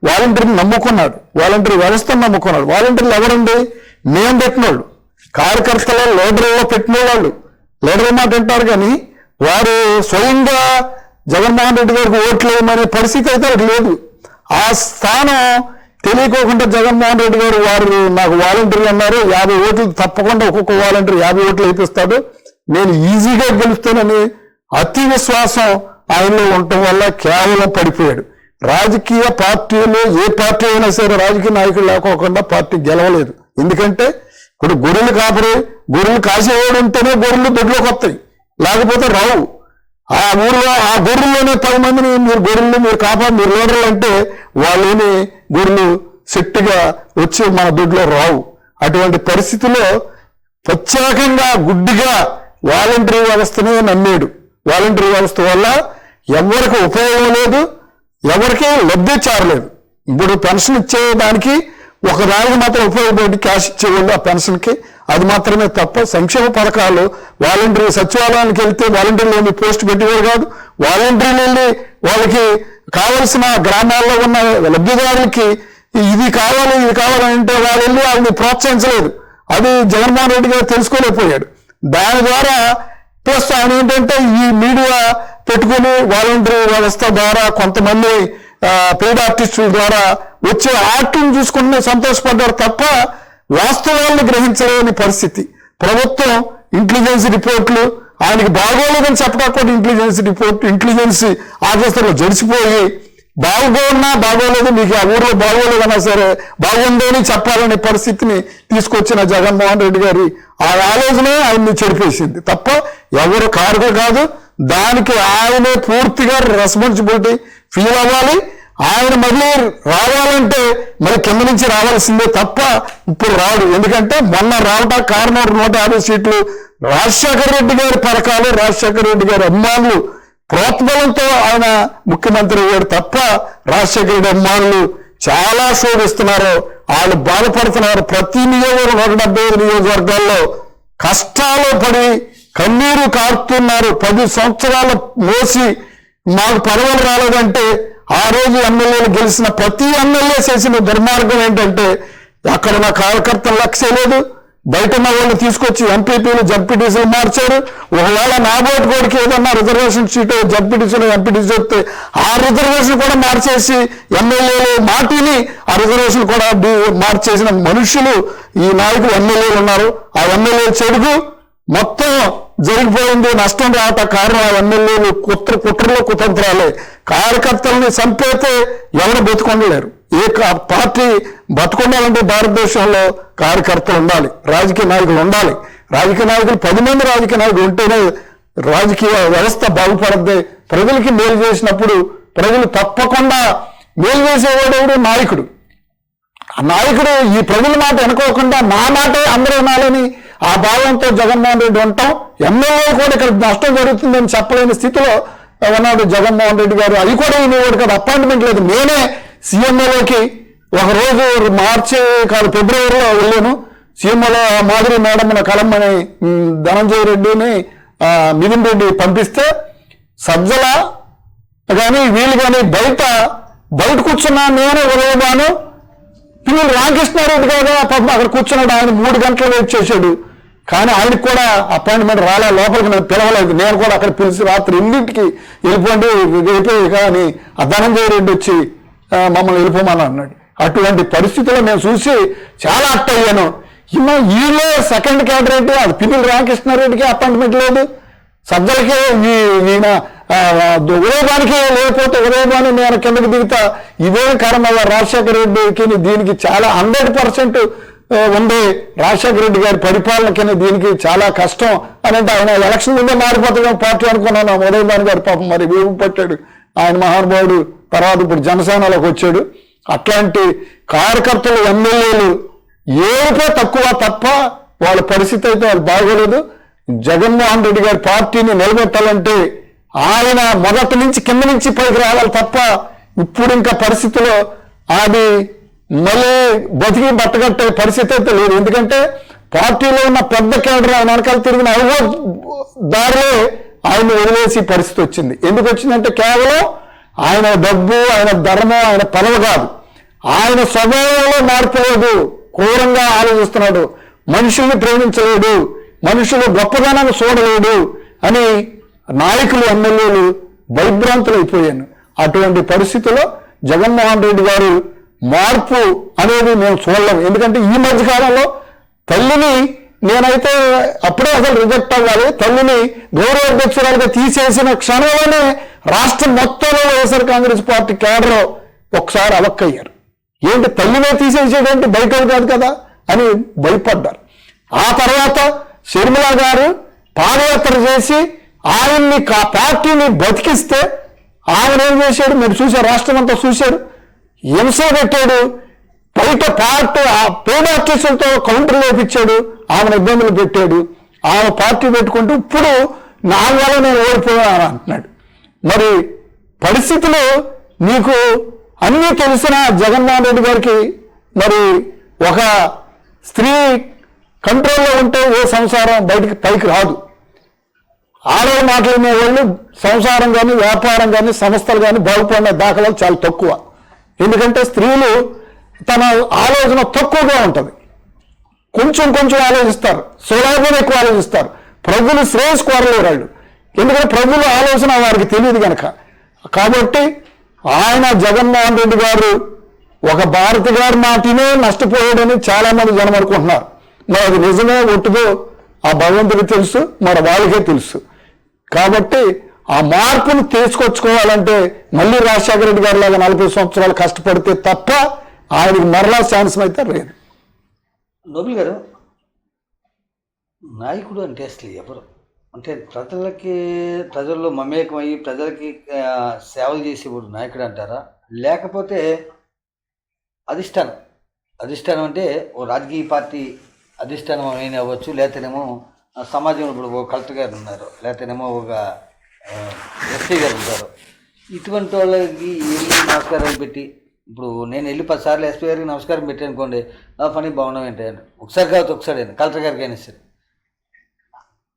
వాలంటీర్ని నమ్ముకున్నాడు, వాలంటీర్ వ్యవస్థను నమ్ముకున్నాడు. వాలంటీర్లు ఎవరండి? మేము పెట్టినోళ్ళు, కార్యకర్తల లీడర్లో పెట్టిన వాళ్ళు లీడర్ మాట అంటారు. కానీ వారు స్వయంగా జగన్మోహన్ రెడ్డి గారికి ఓట్లు వేయమనే పరిస్థితి అయితే లేదు. ఆ స్థానం తెలియకోకుండా జగన్మోహన్ రెడ్డి గారు వారు నాకు వాలంటీర్లు అన్నారు, 50 ఓట్లు తప్పకుండా ఒక్కొక్క వాలంటీర్ 50 ఓట్లు వేపిస్తాడు, నేను ఈజీగా గెలుస్తానని అతి విశ్వాసం ఆయనలో ఉండటం వల్ల కేవలం పడిపోయాడు. రాజకీయ పార్టీలు ఏ పార్టీ అయినా సరే రాజకీయ నాయకులు లేకోకుండా పార్టీ గెలవలేదు. ఎందుకంటే ఇప్పుడు గొర్రెలు కాసేవాడు ఉంటేనే గొర్రెలు దొడ్లోకి వస్తాయి, లేకపోతే రావు. ఆ ఊరిలో ఆ గొర్రెల్లోనే 10 మందిని మీరు కాపాడు మీరు లీడర్లు అంటే వాళ్ళని గొర్రెలు సెట్టుగా వచ్చి మన దొడ్లో రావు. అటువంటి పరిస్థితిలో ప్రత్యేకంగా గుడ్డిగా వాలంటరీ వ్యవస్థనే నమ్మాడు. వాలంటరీ వ్యవస్థ వల్ల ఎవరికి ఉపయోగం లేదు, ఎవరికి లబ్ధి చేరలేదు. ఇప్పుడు పెన్షన్ ఇచ్చేదానికి ఒక దానికి మాత్రం ఉపయోగపడి క్యాష్ ఇచ్చేవాళ్ళు ఆ పెన్షన్కి, అది మాత్రమే తప్ప సంక్షేమ పథకాలు వాలంటరీ సచివాలయానికి వెళ్తే వాలంటీర్లు పోస్ట్ పెట్టేవారు కాదు. వాలంటీర్లు వెళ్ళి వాళ్ళకి కావలసిన గ్రామాల్లో ఉన్న లబ్ధిదారులకి ఇది కావాలంటే వాళ్ళు వెళ్ళి వాళ్ళని ప్రోత్సహించలేదు. అది జగన్మోహన్ రెడ్డి గారు తెలుసుకోలేకపోయాడు. దాని ద్వారా ప్లస్ ఆయన ఏంటంటే ఈ మీడియా పెట్టుకుని వాలంటరీ వ్యవస్థ ద్వారా కొంతమంది పెయిడ్ ఆర్టిస్టుల ద్వారా వచ్చే ఆర్ట్ని చూసుకుని సంతోషపడ్డారు తప్ప వాస్తవాలను గ్రహించలేని పరిస్థితి. ప్రభుత్వం ఇంటెలిజెన్స్ రిపోర్ట్లు ఆయనకి బాగోలేదని చెప్పకపోతే ఇంటెలిజెన్స్ ఆఫీసర్లు జడిసిపోయి బాగోలేదు మీకు ఆ ఊర్లో బాగోలేదన్నా సరే బాగుందని చెప్పాలనే పరిస్థితిని తీసుకొచ్చిన జగన్మోహన్ రెడ్డి గారి ఆ ఆలోచనే ఆయన్ని చెడిపేసింది తప్ప ఎవరు కారుగా కాదు. దానికి ఆయనే పూర్తిగా రెస్పాన్సిబిలిటీ ఫీల్ అవ్వాలి. ఆయన మళ్ళీ రావాలంటే మరి కింద నుంచి రావాల్సిందే తప్ప ఇప్పుడు రాడు. ఎందుకంటే మొన్న రావడానికి కారణం 150 సీట్లు రాజశేఖర రెడ్డి గారి పథకాలు, రాజశేఖర రెడ్డి గారి అభిమానులు ప్రోత్బలంతో ఆయన ముఖ్యమంత్రి అయ్యాడు తప్ప రాజశేఖర రెడ్డి అభిమానులు చాలా శోభిస్తున్నారు, వాళ్ళు బాధపడుతున్నారు. ప్రతి నియోజకవర్గం 175 నియోజకవర్గాల్లో కష్టాలు పడి కన్నీరు కారుతున్నారు. 10 సంవత్సరాలు మోసి మాకు పదవులు రాలేదంటే ఆ రోజు ఎమ్మెల్యేలు గెలిచిన ప్రతి ఎమ్మెల్యే చేసిన దుర్మార్గం ఏంటంటే అక్కడ నా కార్యకర్తలు లక్ష్యం లేదు, బయట ఉన్న వాళ్ళు తీసుకొచ్చి ఎంపీపీలు జడ్పీటీసీలు మార్చారు. ఒకవేళ నా ఓటు కోడికి ఏదన్నా రిజర్వేషన్ సీటు జడ్పీటీసీలు ఎంపీటీసీ వస్తే ఆ రిజర్వేషన్ కూడా మార్చేసి ఎమ్మెల్యేలు మాటిని ఆ రిజర్వేషన్ కూడా మార్చేసిన మనుషులు ఈ నాయకులు ఎమ్మెల్యేలు ఉన్నారు. ఆ ఎమ్మెల్యేలు చెడుగు మొత్తం జరిగిపోయింది, నష్టం రావట కారణం ఆ ఎమ్మెల్యేలు కుట్రలు కుతంత్రాలే. కార్యకర్తల్ని చంపేతే ఎవరు బతుకుండలేరు. ఏ పార్టీ బతుకుండాలంటే భారతదేశంలో కార్యకర్తలు ఉండాలి, రాజకీయ నాయకులు ఉండాలి. రాజకీయ నాయకులు 10 మంది రాజకీయ నాయకులు ఉంటేనే రాజకీయ వ్యవస్థ బాగుపడద్ది. ప్రజలకి మేలు చేసినప్పుడు ప్రజలు తప్పకుండా మేలు చేసేవాడు నాయకుడు. ఆ నాయకుడు ఈ ప్రజల మాట అనుకోకుండా నా మాటే అందరూ వినాలని ఆ భావంతో జగన్మోహన్ రెడ్డి ఉంటాం. ఎమ్మెల్యే కూడా ఇక్కడ నష్టం జరుగుతుందని చెప్పలేని స్థితిలో ఉన్నాడు జగన్మోహన్ రెడ్డి గారు. అది కూడా ఈయన కదా అపాయింట్మెంట్ లేదు. నేనే సీఎంఓలోకి ఒకరోజు ఫిబ్రవరిలో వెళ్ళాను. సీఎంఓలో మాధురి మేడం కలమ్మని ధనంజయ రెడ్డిని మిథున్ రెడ్డి పంపిస్తే సజ్జల కానీ వీళ్ళు కానీ బయట కూర్చున్నా నేను ఉదయబాను పిల్లలు రామకృష్ణారెడ్డి గారు అక్కడ కూర్చున్నాడు. ఆయన 3 గంటలు వెయిట్ చేశాడు, కానీ ఆయనకు కూడా అపాయింట్మెంట్ రాలే. లోపలికి నేను పిలవలేదు. నేను కూడా అక్కడ పిలిచి రాత్రి 8కి వెళ్ళిపోండి వెళ్ళిపోయి కానీ ఆ ధనంజయ రెడ్డి వచ్చి మమ్మల్ని వెళ్ళిపోమని అన్నాడు. అటువంటి పరిస్థితుల్లో నేను చూసి చాలా అట్ అయ్యాను. ఈలో సెకండ్ క్యాడరేట్ అది పిల్లలు రామకృష్ణారెడ్డికి అపాయింట్మెంట్ లేదు, సజ్జలకి ఈయన ఉదయబానికి లేకపోతే ఉదయబాని నేను కిందకి దిగుతా. ఇదే కారణం రాజశేఖర రెడ్డికి దీనికి చాలా 100% ఉంది. రాజశేఖర రెడ్డి గారి పరిపాలనకి దీనికి చాలా కష్టం అని అంటే ఆయన ఎలక్షన్ ముందే మారిపోతాం పార్టీ అనుకున్నాను. ఉదయబాని గారు పాపం మరి వేగు పట్టాడు ఆయన మహానుభావుడు. తర్వాత ఇప్పుడు జనసేనలోకి వచ్చాడు. అట్లాంటి కార్యకర్తలు ఎమ్మెల్యేలు ఏపో తక్కువ తప్ప వాళ్ళ పరిస్థితి అయితే వాళ్ళు బాగోలేదు. జగన్మోహన్ రెడ్డి గారి పార్టీని నిలబెట్టాలంటే ఆయన మొదటి నుంచి కింద నుంచి పైకి రావాలి తప్ప ఇప్పుడు ఇంకా పరిస్థితిలో అది మళ్ళీ బతికి బట్టగట్టే పరిస్థితి అయితే లేదు. ఎందుకంటే పార్టీలో ఉన్న పెద్ద కేడర్ ఆయన వెనకాల తిరిగిన దారిలో ఆయన వదిలేసి పరిస్థితి వచ్చింది. ఎందుకు వచ్చిందంటే కేవలం ఆయన డబ్బు, ఆయన ధర్మం, ఆయన పదవి కాదు, ఆయన స్వభావంలో మార్పు లేదు. క్రూరంగా ఆలోచిస్తున్నాడు, మనుషుల్ని ప్రేమించలేడు, మనుషులు గొప్పదనాన్ని చూడలేడు అని నాయకులు ఎమ్మెల్యేలు భయభ్రాంతులైపోయాను. అటువంటి పరిస్థితుల్లో జగన్మోహన్ రెడ్డి గారు మార్పు అనేది మేము చూడలేము. ఎందుకంటే ఈ మధ్యకాలంలో తల్లిని నేనైతే అప్పుడే అసలు రిజెక్ట్ అవ్వాలి. తల్లిని గౌరవ అధ్యక్షురాలుగా తీసేసిన క్షణంలోనే రాష్ట్రం మొత్తంలో వైఎస్ఆర్ కాంగ్రెస్ పార్టీ కేడర్ ఒకసారి అవక్కయ్యారు. ఏంటి తల్లినే తీసేసేటంటే బయట కాదు కదా అని భయపడ్డారు. ఆ తర్వాత షర్మిల గారు పాదయాత్ర చేసి ఆయన్ని పార్టీని బతికిస్తే ఆయన ఏం చేశాడు మీరు చూశారు, రాష్ట్రం అంతా చూశారు. హింస పెట్టాడు, బయట పార్టీ పేద ఆర్టిస్టులతో కౌంటర్ వేపించాడు, ఆమెను ఇబ్బందులు పెట్టాడు. ఆమె పార్టీ పెట్టుకుంటూ ఇప్పుడు నా వల్ల నేను ఓడిపోయాను అంటున్నాడు. మరి పరిస్థితులు నీకు అన్నీ తెలిసిన జగన్మోహన్ రెడ్డి గారికి మరి ఒక స్త్రీ కంట్రోల్లో ఉంటే ఏ సంసారం బయటికి పైకి రాదు. ఆడవాళ్ళు మాట్లాడిన వాళ్ళు సంసారం కానీ వ్యాపారం కానీ సంస్థలు కానీ బాగుపడిన దాఖలాలు చాలా తక్కువ. ఎందుకంటే స్త్రీలు తన ఆలోచన తక్కువగా ఉంటుంది, కొంచెం ఆలోచిస్తారు, సులభంగా ఎక్కువ ఆలోచిస్తారు. ప్రజలు శ్రేయస్ కోరలేరు వాళ్ళు, ఎందుకంటే ప్రజల ఆలోచన వారికి తెలియదు కనుక. కాబట్టి ఆయన జగన్మోహన్ రెడ్డి గారు ఒక భారతి గారి మాటినే నష్టపోయాడని చాలా మంది జనం అనుకుంటున్నారు. మరి అది నిజమే ఒట్టుదో ఆ భగవంతుడికి తెలుసు, మరి వాళ్ళకే తెలుసు. కాబట్టి ఆ మార్పును తీసుకొచ్చుకోవాలంటే మళ్ళీ రాజశేఖర రెడ్డి గారి లాగా 40 సంవత్సరాలు కష్టపడితే తప్ప ఆయనకి మరలా ఛాన్స్ అయితే లేదు. నోబుల్ గారు, నాయకుడు అంటే అసలు ఎవరు? అంటే ప్రజల్లో మమేకమయ్యి ప్రజలకి సేవలు చేసేవాడు నాయకుడు అంటారా, లేకపోతే అధిష్టానం అంటే ఓ రాజకీయ పార్టీ అధిష్టానం అయినా అవ్వచ్చు, లేకపోతేనేమో సమాజంలో ఇప్పుడు ఒక కలెక్టర్ గారు ఉన్నారు, లేకపోతేనేమో ఒక ఎస్పీ గారు ఉంటారు. ఇటువంటి వాళ్ళకి వెళ్ళి నమస్కారాలు పెట్టి, ఇప్పుడు నేను వెళ్ళి 10 సార్లు ఎస్పీ గారికి నమస్కారం పెట్టి అనుకోండి, ఆ పని బాగున్నాం ఏంటంటే ఒకసారి కాబట్టి ఒకసారి కలెక్టర్ గారికి అయినా సరే.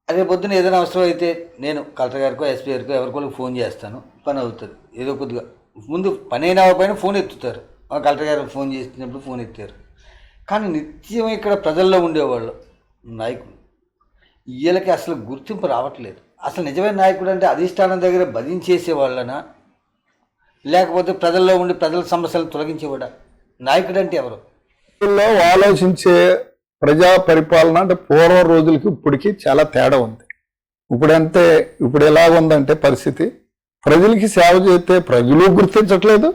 అదే పొద్దున్న ఏదైనా అవసరం అయితే నేను కలెక్టర్ గారికో ఎస్పీ గారికో ఎవరికో ఫోన్ చేస్తాను, పని అవుతుంది. ఏదో కొద్దిగా ముందు పని అయినా పైన ఫోన్ ఎత్తుతారు, కలెక్టర్ గారికి ఫోన్ చేసినప్పుడు ఫోన్ ఎత్తారు. కానీ నిత్యం ఇక్కడ ప్రజల్లో ఉండేవాళ్ళు నాయకులు వీళ్ళకి అసలు గుర్తింపు రావట్లేదు. అసలు నిజమైన నాయకుడు అంటే అధిష్టానం దగ్గర భజించేసే వాళ్ళనా, లేకపోతే ప్రజల్లో ఉండి ప్రజల సమస్యలను తొలగించేవాడా? నాయకుడు అంటే ఎవరు? ఆలోచించే ప్రజా పరిపాలన అంటే పూర్వ రోజులకి ఇప్పటికి చాలా తేడా ఉంది. ఇప్పుడు ఎలా ఉందంటే పరిస్థితి, ప్రజలకి సేవ చేస్తే ప్రజలు గుర్తించట్లేదు,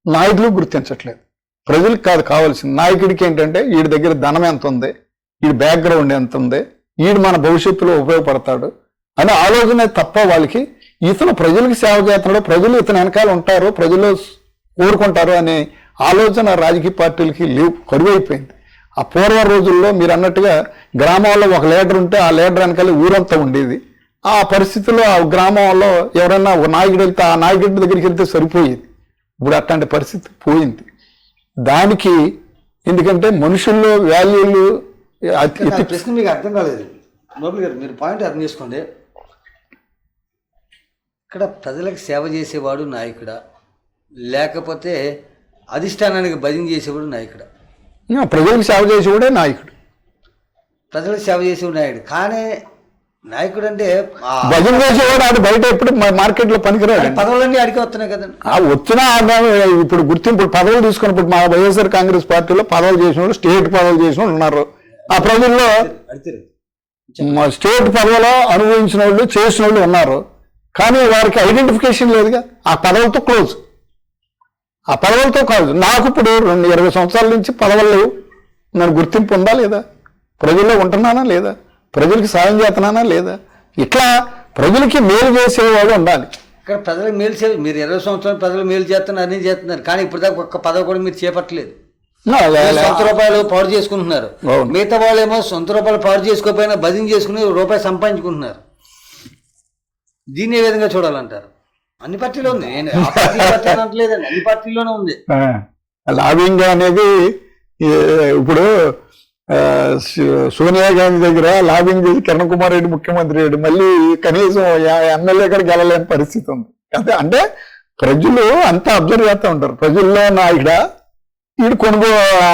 నాయకులు గుర్తించట్లేదు. ప్రజలకు కాదు కావాల్సింది, నాయకుడికి ఏంటంటే వీడి దగ్గర ధనం ఎంత ఉంది, వీడి బ్యాక్గ్రౌండ్ ఎంత ఉంది, వీడు మన భవిష్యత్తులో ఉపయోగపడతాడు అనే ఆలోచన తప్ప వాళ్ళకి ఇతను ప్రజలకు సేవ చేస్తున్నాడు, ప్రజలు ఇతను వెనకాల ఉంటారు, ప్రజలు కోరుకుంటారు అనే ఆలోచన రాజకీయ పార్టీలకి లేవు, కరువైపోయింది. ఆ పూర్వ రోజుల్లో మీరు అన్నట్టుగా గ్రామాల్లో ఒక లీడర్ ఉంటే ఆ లీడర్ వెనకాల ఊరంతా ఉండేది. ఆ పరిస్థితుల్లో ఆ గ్రామంలో ఎవరైనా ఒక నాయకుడు వెళ్తే ఆ నాయకుడి దగ్గరికి వెళ్తే సరిపోయేది. ఇప్పుడు అట్లాంటి పరిస్థితి పోయింది. దానికి ఎందుకంటే మనుషుల్లో వాల్యూలు ప్రశ్న మీకు అర్థం కాలేదు నోబుల్ గారు, మీరు పాయింట్ అర్థం చేసుకోండి. ఇక్కడ ప్రజలకు సేవ చేసేవాడు నాయకుడా, లేకపోతే అధిష్టానానికి భజన చేసేవాడు నాయకుడా? ప్రజలకు సేవ చేసేవాడే నాయకుడు. ప్రజలకు సేవ చేసేవాడు నాయకుడు. కానీ నాయకుడు అంటే భజన చేసేవాడు ఆడు బయట ఎప్పుడు మార్కెట్లో పనికిరాడు. పదవులన్నీ అడిగి వస్తున్నాయి కదండి. వచ్చినా ఇప్పుడు గుర్తింపు పదవులు తీసుకున్నప్పుడు మా వైఎస్ఆర్ కాంగ్రెస్ పార్టీలో పదవులు చేసిన వాళ్ళు, స్టేట్ పదవులు చేసిన వాళ్ళు ఉన్నారు. ఆ ప్రజల్లో స్టేట్ పదవిలో అనుభవించిన వాళ్ళు, చేసిన వాళ్ళు ఉన్నారు. కానీ వారికి ఐడెంటిఫికేషన్ లేదుగా, ఆ పదవులతో క్లోజ్. ఆ పదవులతో కాదు. నాకు ఇప్పుడు 20 సంవత్సరాల నుంచి పదవులు లేవు, నన్ను గుర్తింపు ఉందా లేదా, ప్రజల్లో ఉంటున్నానా లేదా, ప్రజలకి సాయం చేస్తున్నానా లేదా, ఇట్లా ప్రజలకి మేలు చేసేవాడు ఉండాలి. ఇక్కడ ప్రజలకు మేలు మీరు 20 సంవత్సరాలు ప్రజలు మేలు చేస్తున్నారు, అన్నీ చేస్తున్నారు. కానీ ఇప్పుడు దాకా ఒక్క పదవి కూడా మీరు చేపట్టలేదు. సొంత రూపాయలు పాడు చేసుకుంటున్నారు. మిగతా వాళ్ళేమో సొంత రూపాయలు పాడు చేసుకోకపోయినా భజన చేసుకుని రూపాయలు సంపాదించుకుంటున్నారు. దీన్ని ఏ విధంగా చూడాలంటారు? అన్ని పార్టీలో ఉంది, అంటలేదండి, అన్ని పార్టీల్లోనే ఉంది. లాబింగ్ అనేది ఇప్పుడు సోనియా గాంధీ దగ్గర లాబింగ్ చేసి కిరణ్ కుమార్ రెడ్డి ముఖ్యమంత్రి అయ్యాడు, మళ్ళీ కనీసం ఎమ్మెల్యే కూడా గెలలేని పరిస్థితి ఉంది. అంటే ప్రజలు అంతా అబ్జర్వ్ చేస్తూ ఉంటారు. ప్రజల్లో నాయకుడా, వీడు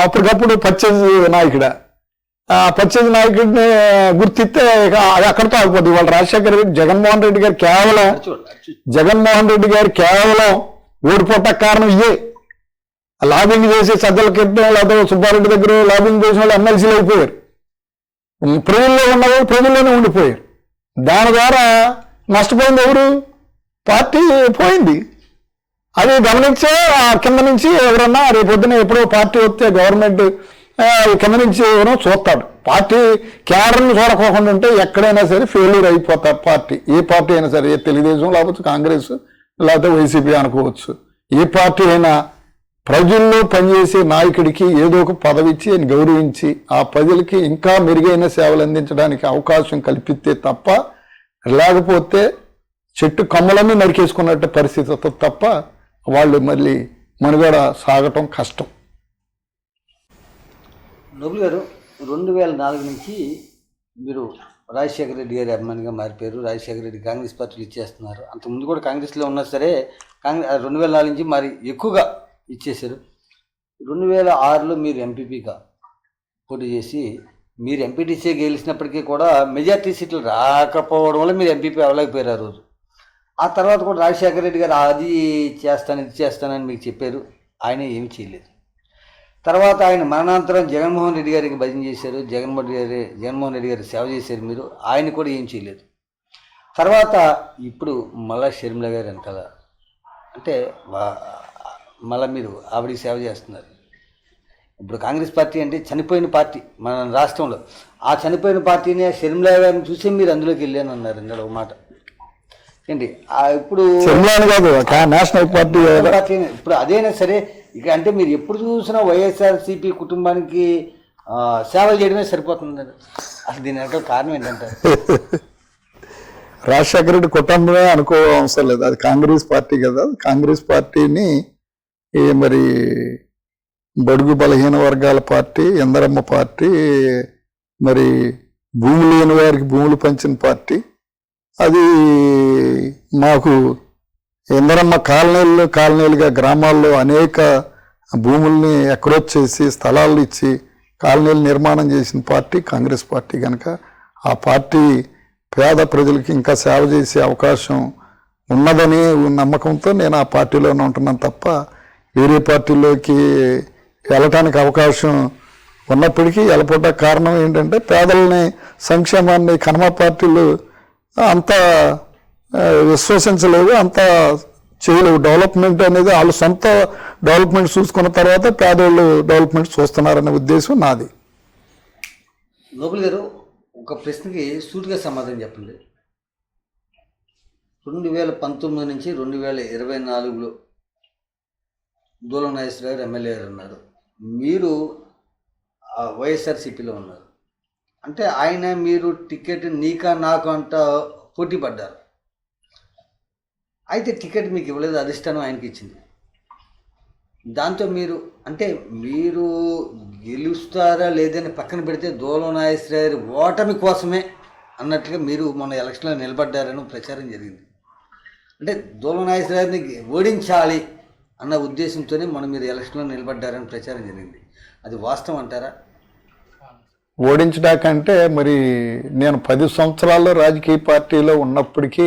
అప్పటికప్పుడు పర్చేజ్ నాయకుడా, ఆ పర్చేజ్ నాయకుడిని గుర్తిస్తే అక్కడితో ఆగిపోద్ది. వాళ్ళు రాజశేఖర రెడ్డి జగన్మోహన్ రెడ్డి గారు కేవలం ఓడిపోవటానికి కారణం ఇదే. లాబింగ్ చేసి సజ్జల కిట్టం లేదా సుబ్బారెడ్డి దగ్గర లాబింగ్ చేసిన వాళ్ళు ఎమ్మెల్సీలు అయిపోయారు. ప్రజల్లో ఉన్నవాళ్ళు ప్రజల్లోనే ఉండిపోయారు. దాని ద్వారా నష్టపోయింది ఎవరు? పార్టీ పోయింది. అది గమనించే ఆ కింద నుంచి ఎవరన్నా రేపొద్దున ఎప్పుడో పార్టీ వస్తే గవర్నమెంట్ కింద నుంచి ఎవరో చూస్తాడు. పార్టీ క్యాడర్ని చూడకోకుండా ఉంటే ఎక్కడైనా సరే ఫెయిల్యూర్ అయిపోతారు పార్టీ. ఏ పార్టీ అయినా సరే, ఏ తెలుగుదేశం లేకపోతే కాంగ్రెస్ లేకపోతే వైసీపీ అనుకోవచ్చు. ఏ పార్టీ అయినా ప్రజల్లో పనిచేసే నాయకుడికి ఏదో ఒక పదవి ఇచ్చి ఆయన గౌరవించి ఆ ప్రజలకి ఇంకా మెరుగైన సేవలు అందించడానికి అవకాశం కల్పిస్తే తప్ప, లేకపోతే చెట్టు కొమ్మలన్నీ నరికేసుకున్నట్టు పరిస్థితి తప్ప వాళ్ళు మళ్ళీ మనుగడ సాగటం కష్టం. నోబుల్ గారు, 2004 నుంచి మీరు రాజశేఖర రెడ్డి గారి అభిమానిగా మారిపోయారు. రాజశేఖర రెడ్డి కాంగ్రెస్ పార్టీలు ఇచ్చేస్తున్నారు. అంతకుముందు కూడా కాంగ్రెస్లో ఉన్నా సరే 2004 నుంచి మరి ఎక్కువగా ఇచ్చేశారు. 2006లో మీరు ఎంపీపీగా పోటీ చేసి మీరు ఎంపీటీసీ గెలిచినప్పటికీ కూడా మెజార్టీ సీట్లు రాకపోవడం వల్ల మీరు ఎంపీపీ అవ్వలేకపోయారు ఆ రోజు. ఆ తర్వాత కూడా రాజశేఖర రెడ్డి గారు అది చేస్తాను ఇది చేస్తానని మీకు చెప్పారు, ఆయన ఏమి చేయలేదు. తర్వాత ఆయన మరణాంతరం జగన్మోహన్ రెడ్డి గారికి భజన చేశారు, జగన్మోహన్ రెడ్డి గారికి సేవ చేశారు మీరు, ఆయన కూడా ఏం చేయలేదు. తర్వాత ఇప్పుడు మళ్ళా షర్మిల గారు వెనకాల అంటే మళ్ళీ మీరు ఆవిడికి సేవ చేస్తున్నారు. ఇప్పుడు కాంగ్రెస్ పార్టీ అంటే చనిపోయిన పార్టీ మన రాష్ట్రంలో. ఆ చనిపోయిన పార్టీని షర్మిల గారిని చూసి మీరు అందులోకి వెళ్ళాను అన్నారు ఇందులో ఒక మాట. ఏంటి ఇప్పుడు నేషనల్ పార్టీ ఇప్పుడు అదైనా సరే ఇక అంటే మీరు ఎప్పుడు చూసినా వైఎస్ఆర్సీపీ కుటుంబానికి సేవలు చేయడమే సరిపోతుందండి. అసలు దీని వెనక కారణం ఏంటంటే రాజశేఖర రెడ్డి కుటుంబమే అనుకోవసరం లేదు, అది కాంగ్రెస్ పార్టీ కదా. కాంగ్రెస్ పార్టీని మరి బడుగు బలహీన వర్గాల పార్టీ, ఇందరమ్మ పార్టీ, మరి భూములు లేని వారికి భూములు పంచిన పార్టీ. అది మాకు ఇందరమ్మ కాలనీలుగా గ్రామాల్లో అనేక భూముల్ని ఎక్రోచ్ చేసి స్థలాలు ఇచ్చి కాలనీలు నిర్మాణం చేసిన పార్టీ కాంగ్రెస్ పార్టీ. కనుక ఆ పార్టీ పేద ప్రజలకి ఇంకా సేవ చేసే అవకాశం ఉన్నదని నమ్మకంతో నేను ఆ పార్టీలోనే ఉంటున్నాను తప్ప వేరే పార్టీలోకి వెళ్ళటానికి అవకాశం ఉన్నప్పటికీ వెళ్ళపోవట కారణం ఏంటంటే పేదలని సంక్షేమాన్ని కనమ పార్టీలు అంత విశ్వసించలేవు, అంత చేయలేవు. డెవలప్మెంట్ అనేది వాళ్ళు సొంత డెవలప్మెంట్ చూసుకున్న తర్వాత పేదోళ్ళు డెవలప్మెంట్ చూస్తున్నారనే ఉద్దేశం నాది. నోబుల్ గారు ఒక ప్రశ్నకి సూటిగా సమాధానం చెప్పండి. 2019 నుంచి 2024లో దూలం నాగేశ్వర గారు ఎమ్మెల్యే గారు ఉన్నారు, మీరు వైఎస్ఆర్సీపీలో ఉన్నారు. అంటే ఆయన మీరు టికెట్ నీకా నాకు అంట పోటీ పడ్డారు. అయితే టికెట్ మీకు ఇవ్వలేదు, అధిష్టానం ఆయనకి ఇచ్చింది. దాంతో మీరు అంటే మీరు గెలుస్తారా లేదని పక్కన పెడితే దూలం నాగేశ్వర గారి ఓటమి కోసమే అన్నట్టుగా మీరు మొన్న ఎలక్షన్లో నిలబడ్డారని ప్రచారం జరిగింది. అంటే దూలం నాగేశ్వర గారిని ఓడించాలి అన్న ఉద్దేశంతోనే మనం మీరు ఎలక్షన్లో నిలబడ్డారని ప్రచారం జరిగింది. అది వాస్తవం అంటారా? ఓడించడాకంటే మరి నేను 10 సంవత్సరాల్లో రాజకీయ పార్టీలో ఉన్నప్పటికీ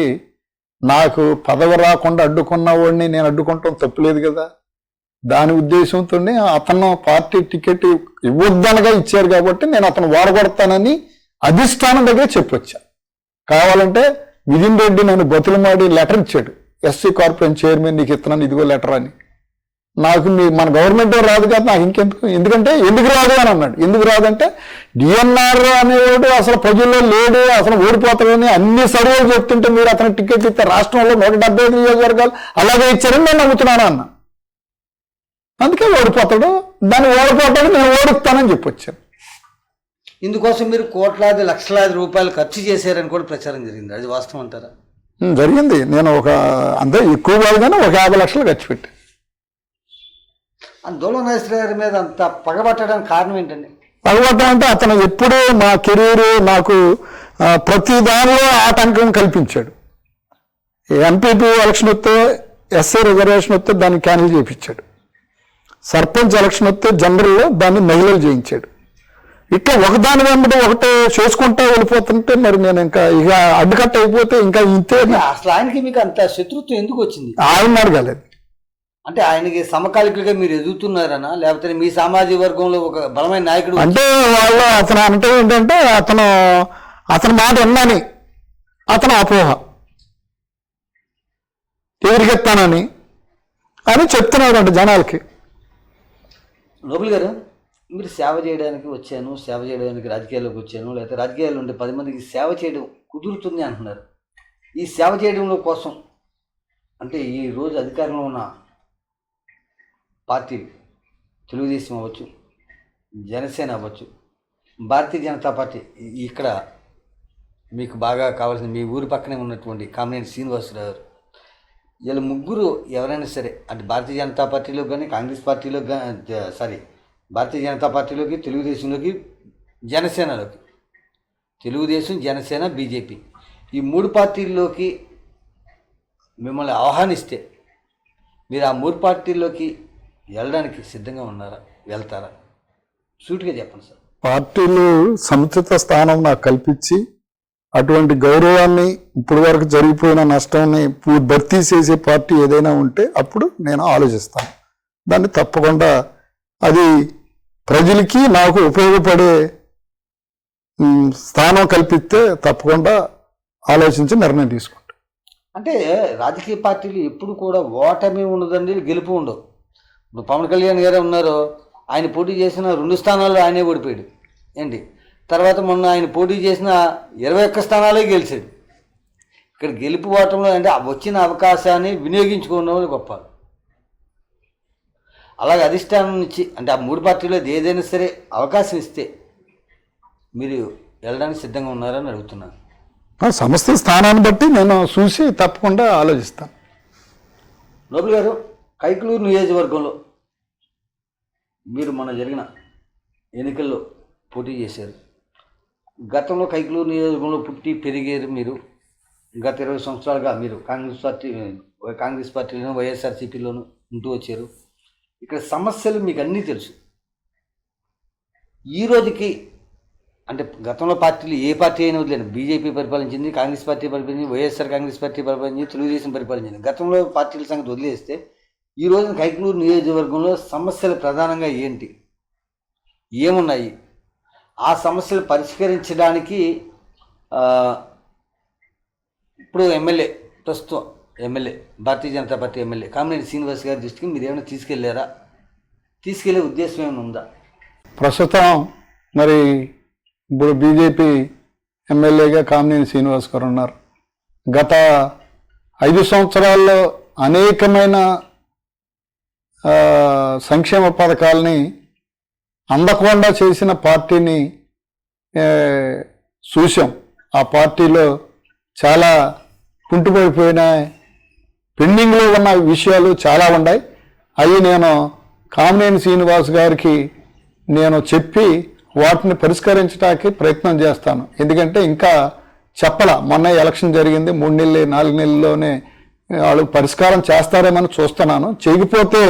నాకు పదవి రాకుండా అడ్డుకున్న వాడిని నేను అడ్డుకుంటాం తప్పులేదు కదా. దాని ఉద్దేశంతోనే అతను పార్టీ టికెట్ ఇవ్వద్దనగా ఇచ్చారు కాబట్టి నేను అతను వాడగొడతానని అధిష్టానం దగ్గర చెప్పొచ్చా. కావాలంటే మిథున్ రెడ్డి నన్ను బతులుమాడి లెటర్ ఇచ్చాడు, ఎస్సీ కార్పొరేషన్ చైర్మన్ నీకు ఇస్తున్నాను ఇదిగో లెటర్ అని. నాకు మన గవర్నమెంట్ రాదు కదా, నాకు ఇంకెందుకు, ఎందుకు రాదు అని అన్నాడు. ఎందుకు రాదంటే డిఎన్ఆర్ అనేవాడు అసలు ప్రజల్లో లేడు, అసలు ఓడిపోతాడని అన్ని సర్వేలు చెప్తుంటే మీరు అతను టికెట్ ఇస్తే రాష్ట్రంలో 175 నియోజకవర్గాలు అలాగే ఇచ్చారని నేను నమ్ముతున్నాను అన్న. అందుకే ఓడిపోతాడు, దాన్ని ఓడిపోతాడు నేను ఓడిస్తానని చెప్పొచ్చాను. ఇందుకోసం మీరు కోట్లాది లక్షలాది రూపాయలు ఖర్చు చేశారని కూడా ప్రచారం జరిగింది, అది వాస్తవం అంటారా? జరిగింది. నేను అంతే ఎక్కువ కాదు కానీ ఒక 50 లక్షలు ఖర్చు పెట్టి. దూలం నాగేశ్వర గారి మీద అంత పగబట్టడానికి కారణం ఏంటండి? పగబట్టడం అంటే అతను ఎప్పుడూ మా కెరీర్ నాకు ప్రతి దానిలో ఆటంకం కల్పించాడు. ఎంపీపీ ఎలక్షన్ వస్తే ఎస్సీ రిజర్వేషన్ వస్తే దాన్ని క్యాన్సిల్ చేయించాడు. సర్పంచ్ ఎలక్షన్ వస్తే జనరల్లో దాన్ని మహిళలు చేయించాడు. ఇట్లా ఒకదాని వెంబడి ఒకటే చేసుకుంటా వెళ్ళిపోతుంటే మరి నేను ఇంకా ఇక అడ్డుకట్ట అయిపోతే ఇంకా ఇంతే. అసలు ఆయనకి మీకు అంత శత్రుత్వం ఎందుకు వచ్చింది? ఆయన అడగలేదు. అంటే ఆయనకి సమకాలికులుగా మీరు ఎదుగుతున్నారనా, లేకపోతే మీ సామాజిక వర్గంలో ఒక బలమైన నాయకుడు అంటే వాళ్ళు అతను అంటే ఏంటంటే అతని మాట విన్నాని అతను అపోహ ఎదురుకెత్తానని అని చెప్తున్నాడు అంటే జనాలకి. నోబుల్ గారు, మీరు సేవ చేయడానికి వచ్చాను, సేవ చేయడానికి రాజకీయాల్లోకి వచ్చాను, లేకపోతే రాజకీయాల్లో ఉండే 10 మందికి సేవ చేయడం కుదురుతుంది అంటున్నారు. ఈ సేవ చేయడంలో కోసం అంటే ఈ రోజు అధికారంలో ఉన్న పార్టీలు తెలుగుదేశం అవ్వచ్చు, జనసేన అవ్వచ్చు, భారతీయ జనతా పార్టీ, ఇక్కడ మీకు బాగా కావాల్సిన మీ ఊరి పక్కనే ఉన్నటువంటి కామినేని శ్రీనివాసరావు గారు, వీళ్ళ ముగ్గురు ఎవరైనా సరే అంటే భారతీయ జనతా పార్టీలో కానీ కాంగ్రెస్ పార్టీలో భారతీయ జనతా పార్టీలోకి, తెలుగుదేశంలోకి, జనసేనలోకి, తెలుగుదేశం, జనసేన, బీజేపీ ఈ 3 పార్టీల్లోకి మిమ్మల్ని ఆహ్వానిస్తే మీరు ఆ 3 పార్టీల్లోకి వెళ్ళడానికి సిద్ధంగా ఉన్నారా, వెళ్తారా? సూటిగా చెప్పండి సార్. పార్టీలు సముచిత స్థానం నాకు కల్పించి అటువంటి గౌరవాన్ని ఇప్పటి వరకు జరిగిపోయిన నష్టాన్ని భర్తీ చేసే పార్టీ ఏదైనా ఉంటే అప్పుడు నేను ఆలోచిస్తాను. దాన్ని తప్పకుండా అది ప్రజలకి నాకు ఉపయోగపడే స్థానం కల్పిస్తే తప్పకుండా ఆలోచించి నిర్ణయం తీసుకుంటాం. అంటే రాజకీయ పార్టీలు ఎప్పుడు కూడా ఓటమి ఉండదండి, గెలుపు ఉండవు. ఇప్పుడు పవన్ కళ్యాణ్ గారే ఉన్నారు, ఆయన పోటీ చేసిన 2 స్థానాల్లో ఆయనే ఓడిపోయాడు ఏంటి. తర్వాత మొన్న ఆయన పోటీ చేసిన 21 స్థానాలే గెలిచాడు. ఇక్కడ గెలుపు ఓటంలో అంటే వచ్చిన అవకాశాన్ని వినియోగించుకున్న వాళ్ళు గొప్ప. అలాగే అధిష్టానం నుంచి అంటే ఆ 3 పార్టీలో ఏదైనా సరే అవకాశం ఇస్తే మీరు వెళ్ళడానికి సిద్ధంగా ఉన్నారని అడుగుతున్నాను. సంస్థ స్థానాన్ని బట్టి నేను చూసి తప్పకుండా ఆలోచిస్తాను. నోబుల్ గారు, కైకలూరు నియోజకవర్గంలో మీరు మొన్న జరిగిన ఎన్నికల్లో పోటీ చేశారు. గతంలో కైకలూరు నియోజకవర్గంలో పుట్టి పెరిగారు మీరు. గత 20 సంవత్సరాలుగా మీరు కాంగ్రెస్ పార్టీలోను వైఎస్ఆర్సీపీలోను ఉంటూ వచ్చారు. ఇక్కడ సమస్యలు మీకు అన్నీ తెలుసు. ఈ రోజుకి అంటే గతంలో పార్టీలు ఏ పార్టీ అయినా వదిలేను, బీజేపీ పరిపాలించింది, కాంగ్రెస్ పార్టీ పరిపాలించింది, వైఎస్ఆర్ కాంగ్రెస్ పార్టీ పరిపాలించింది, తెలుగుదేశం పరిపాలించింది. గతంలో పార్టీల సంగతి వదిలేస్తే ఈ రోజున కైకలూరు నియోజకవర్గంలో సమస్యలు ప్రధానంగా ఏంటి, ఏమున్నాయి, ఆ సమస్యలు పరిష్కరించడానికి ఇప్పుడు ప్రస్తుతం MLA Bharatiya Janata party MLA Kamineni Srinivas గారి దృష్టికి మీరు ఏమైనా తీసుకెళ్లారా? తీసుకెళ్లే ఉద్దేశం ఏమైనా ఉందా? ప్రస్తుతం మరి ఇప్పుడు బీజేపీ ఎమ్మెల్యేగా కామినేని శ్రీనివాస్ గారు ఉన్నారు. గత 5 సంవత్సరాల్లో అనేకమైన సంక్షేమ పథకాలని అందకుండా చేసిన పార్టీని చూసాం. ఆ పార్టీలో చాలా కుంటుపడిపోయిన పెండింగ్లో ఉన్న విషయాలు చాలా ఉన్నాయి. అవి నేను కామినేని శ్రీనివాస్ గారికి నేను చెప్పి వాటిని పరిష్కరించడానికి ప్రయత్నం చేస్తాను. ఎందుకంటే ఇంకా మొన్న ఎలక్షన్ జరిగింది, 3 నెలలు 4 నెలల్లోనే వాళ్ళు పరిష్కారం చేస్తారేమని చూస్తున్నాను. చేయకపోతే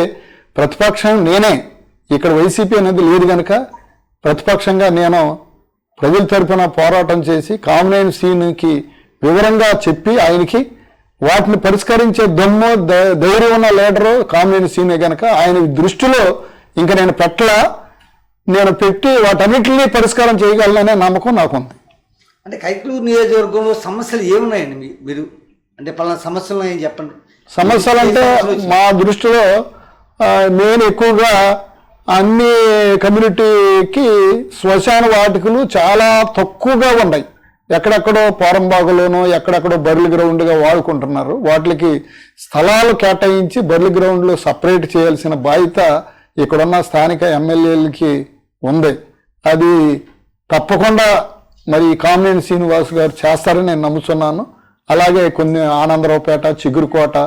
ప్రతిపక్షం నేనే, ఇక్కడ వైసీపీ అనేది లేదు కనుక ప్రతిపక్షంగా నేను ప్రజల తరఫున పోరాటం చేసి కామినేని శ్రీనికి వివరంగా చెప్పి ఆయనకి వాటిని పరిష్కరించే దమ్ము ధైర్యం ఉన్న లీడరు కామినేని శ్రీనే కనుక ఆయన దృష్టిలో ఇంకా నేను పెట్టి వాటన్నిటిని పరిష్కారం చేయగలననే నమ్మకం నాకుంది. అంటే కైకలూరు నియోజకవర్గంలో సమస్యలు ఏమున్నాయండి? మీరు అంటే పలానా సమస్యలు ఏం చెప్పండి. సమస్యలు అంటే మా దృష్టిలో నేను ఎక్కువగా అన్ని కమ్యూనిటీకి శ్మశాన వాటికలు చాలా తక్కువగా ఉన్నాయి. ఎక్కడెక్కడో పోరంబాగులోనూ ఎక్కడెక్కడో బర్రెల గ్రౌండ్గా వాడుకుంటున్నారు. వాటికి స్థలాలు కేటాయించి బర్రెల గ్రౌండ్లు సపరేట్ చేయాల్సిన బాధ్యత ఇక్కడున్న స్థానిక ఎమ్మెల్యేలకి ఉంది. అది తప్పకుండా మరి కామినేని శ్రీనివాస్ గారు చేస్తారని నేను నమ్ముతున్నాను. అలాగే కొన్ని ఆనందరావుపేట, చిగురుకోట,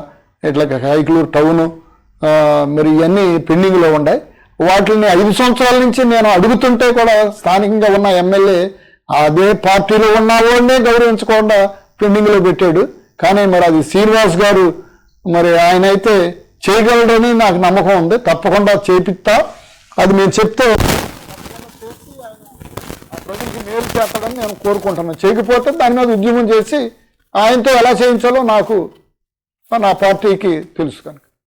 ఇట్లా కైకలూరు టౌను మరి ఇవన్నీ పెండింగ్లో ఉన్నాయి. వాటిని 5 సంవత్సరాల నుంచి నేను అడుగుతుంటే కూడా స్థానికంగా ఉన్న ఎమ్మెల్యే అదే పార్టీలో ఉన్న వాళ్ళనే గౌరవించకుండా పెండింగ్లో పెట్టాడు. కానీ మరి అది శ్రీనివాస్ గారు మరి ఆయన అయితే చేయగలడని నాకు నమ్మకం ఉంది. తప్పకుండా చేపిస్తా. అది నేను చెప్తే ప్రజలకు మేలు చేస్తాడని నేను కోరుకుంటున్నాను. చేయకపోతే దాని మీద ఉద్యమం చేసి ఆయనతో ఎలా చేయించాలో నాకు నా పార్టీకి తెలుసు కనుక.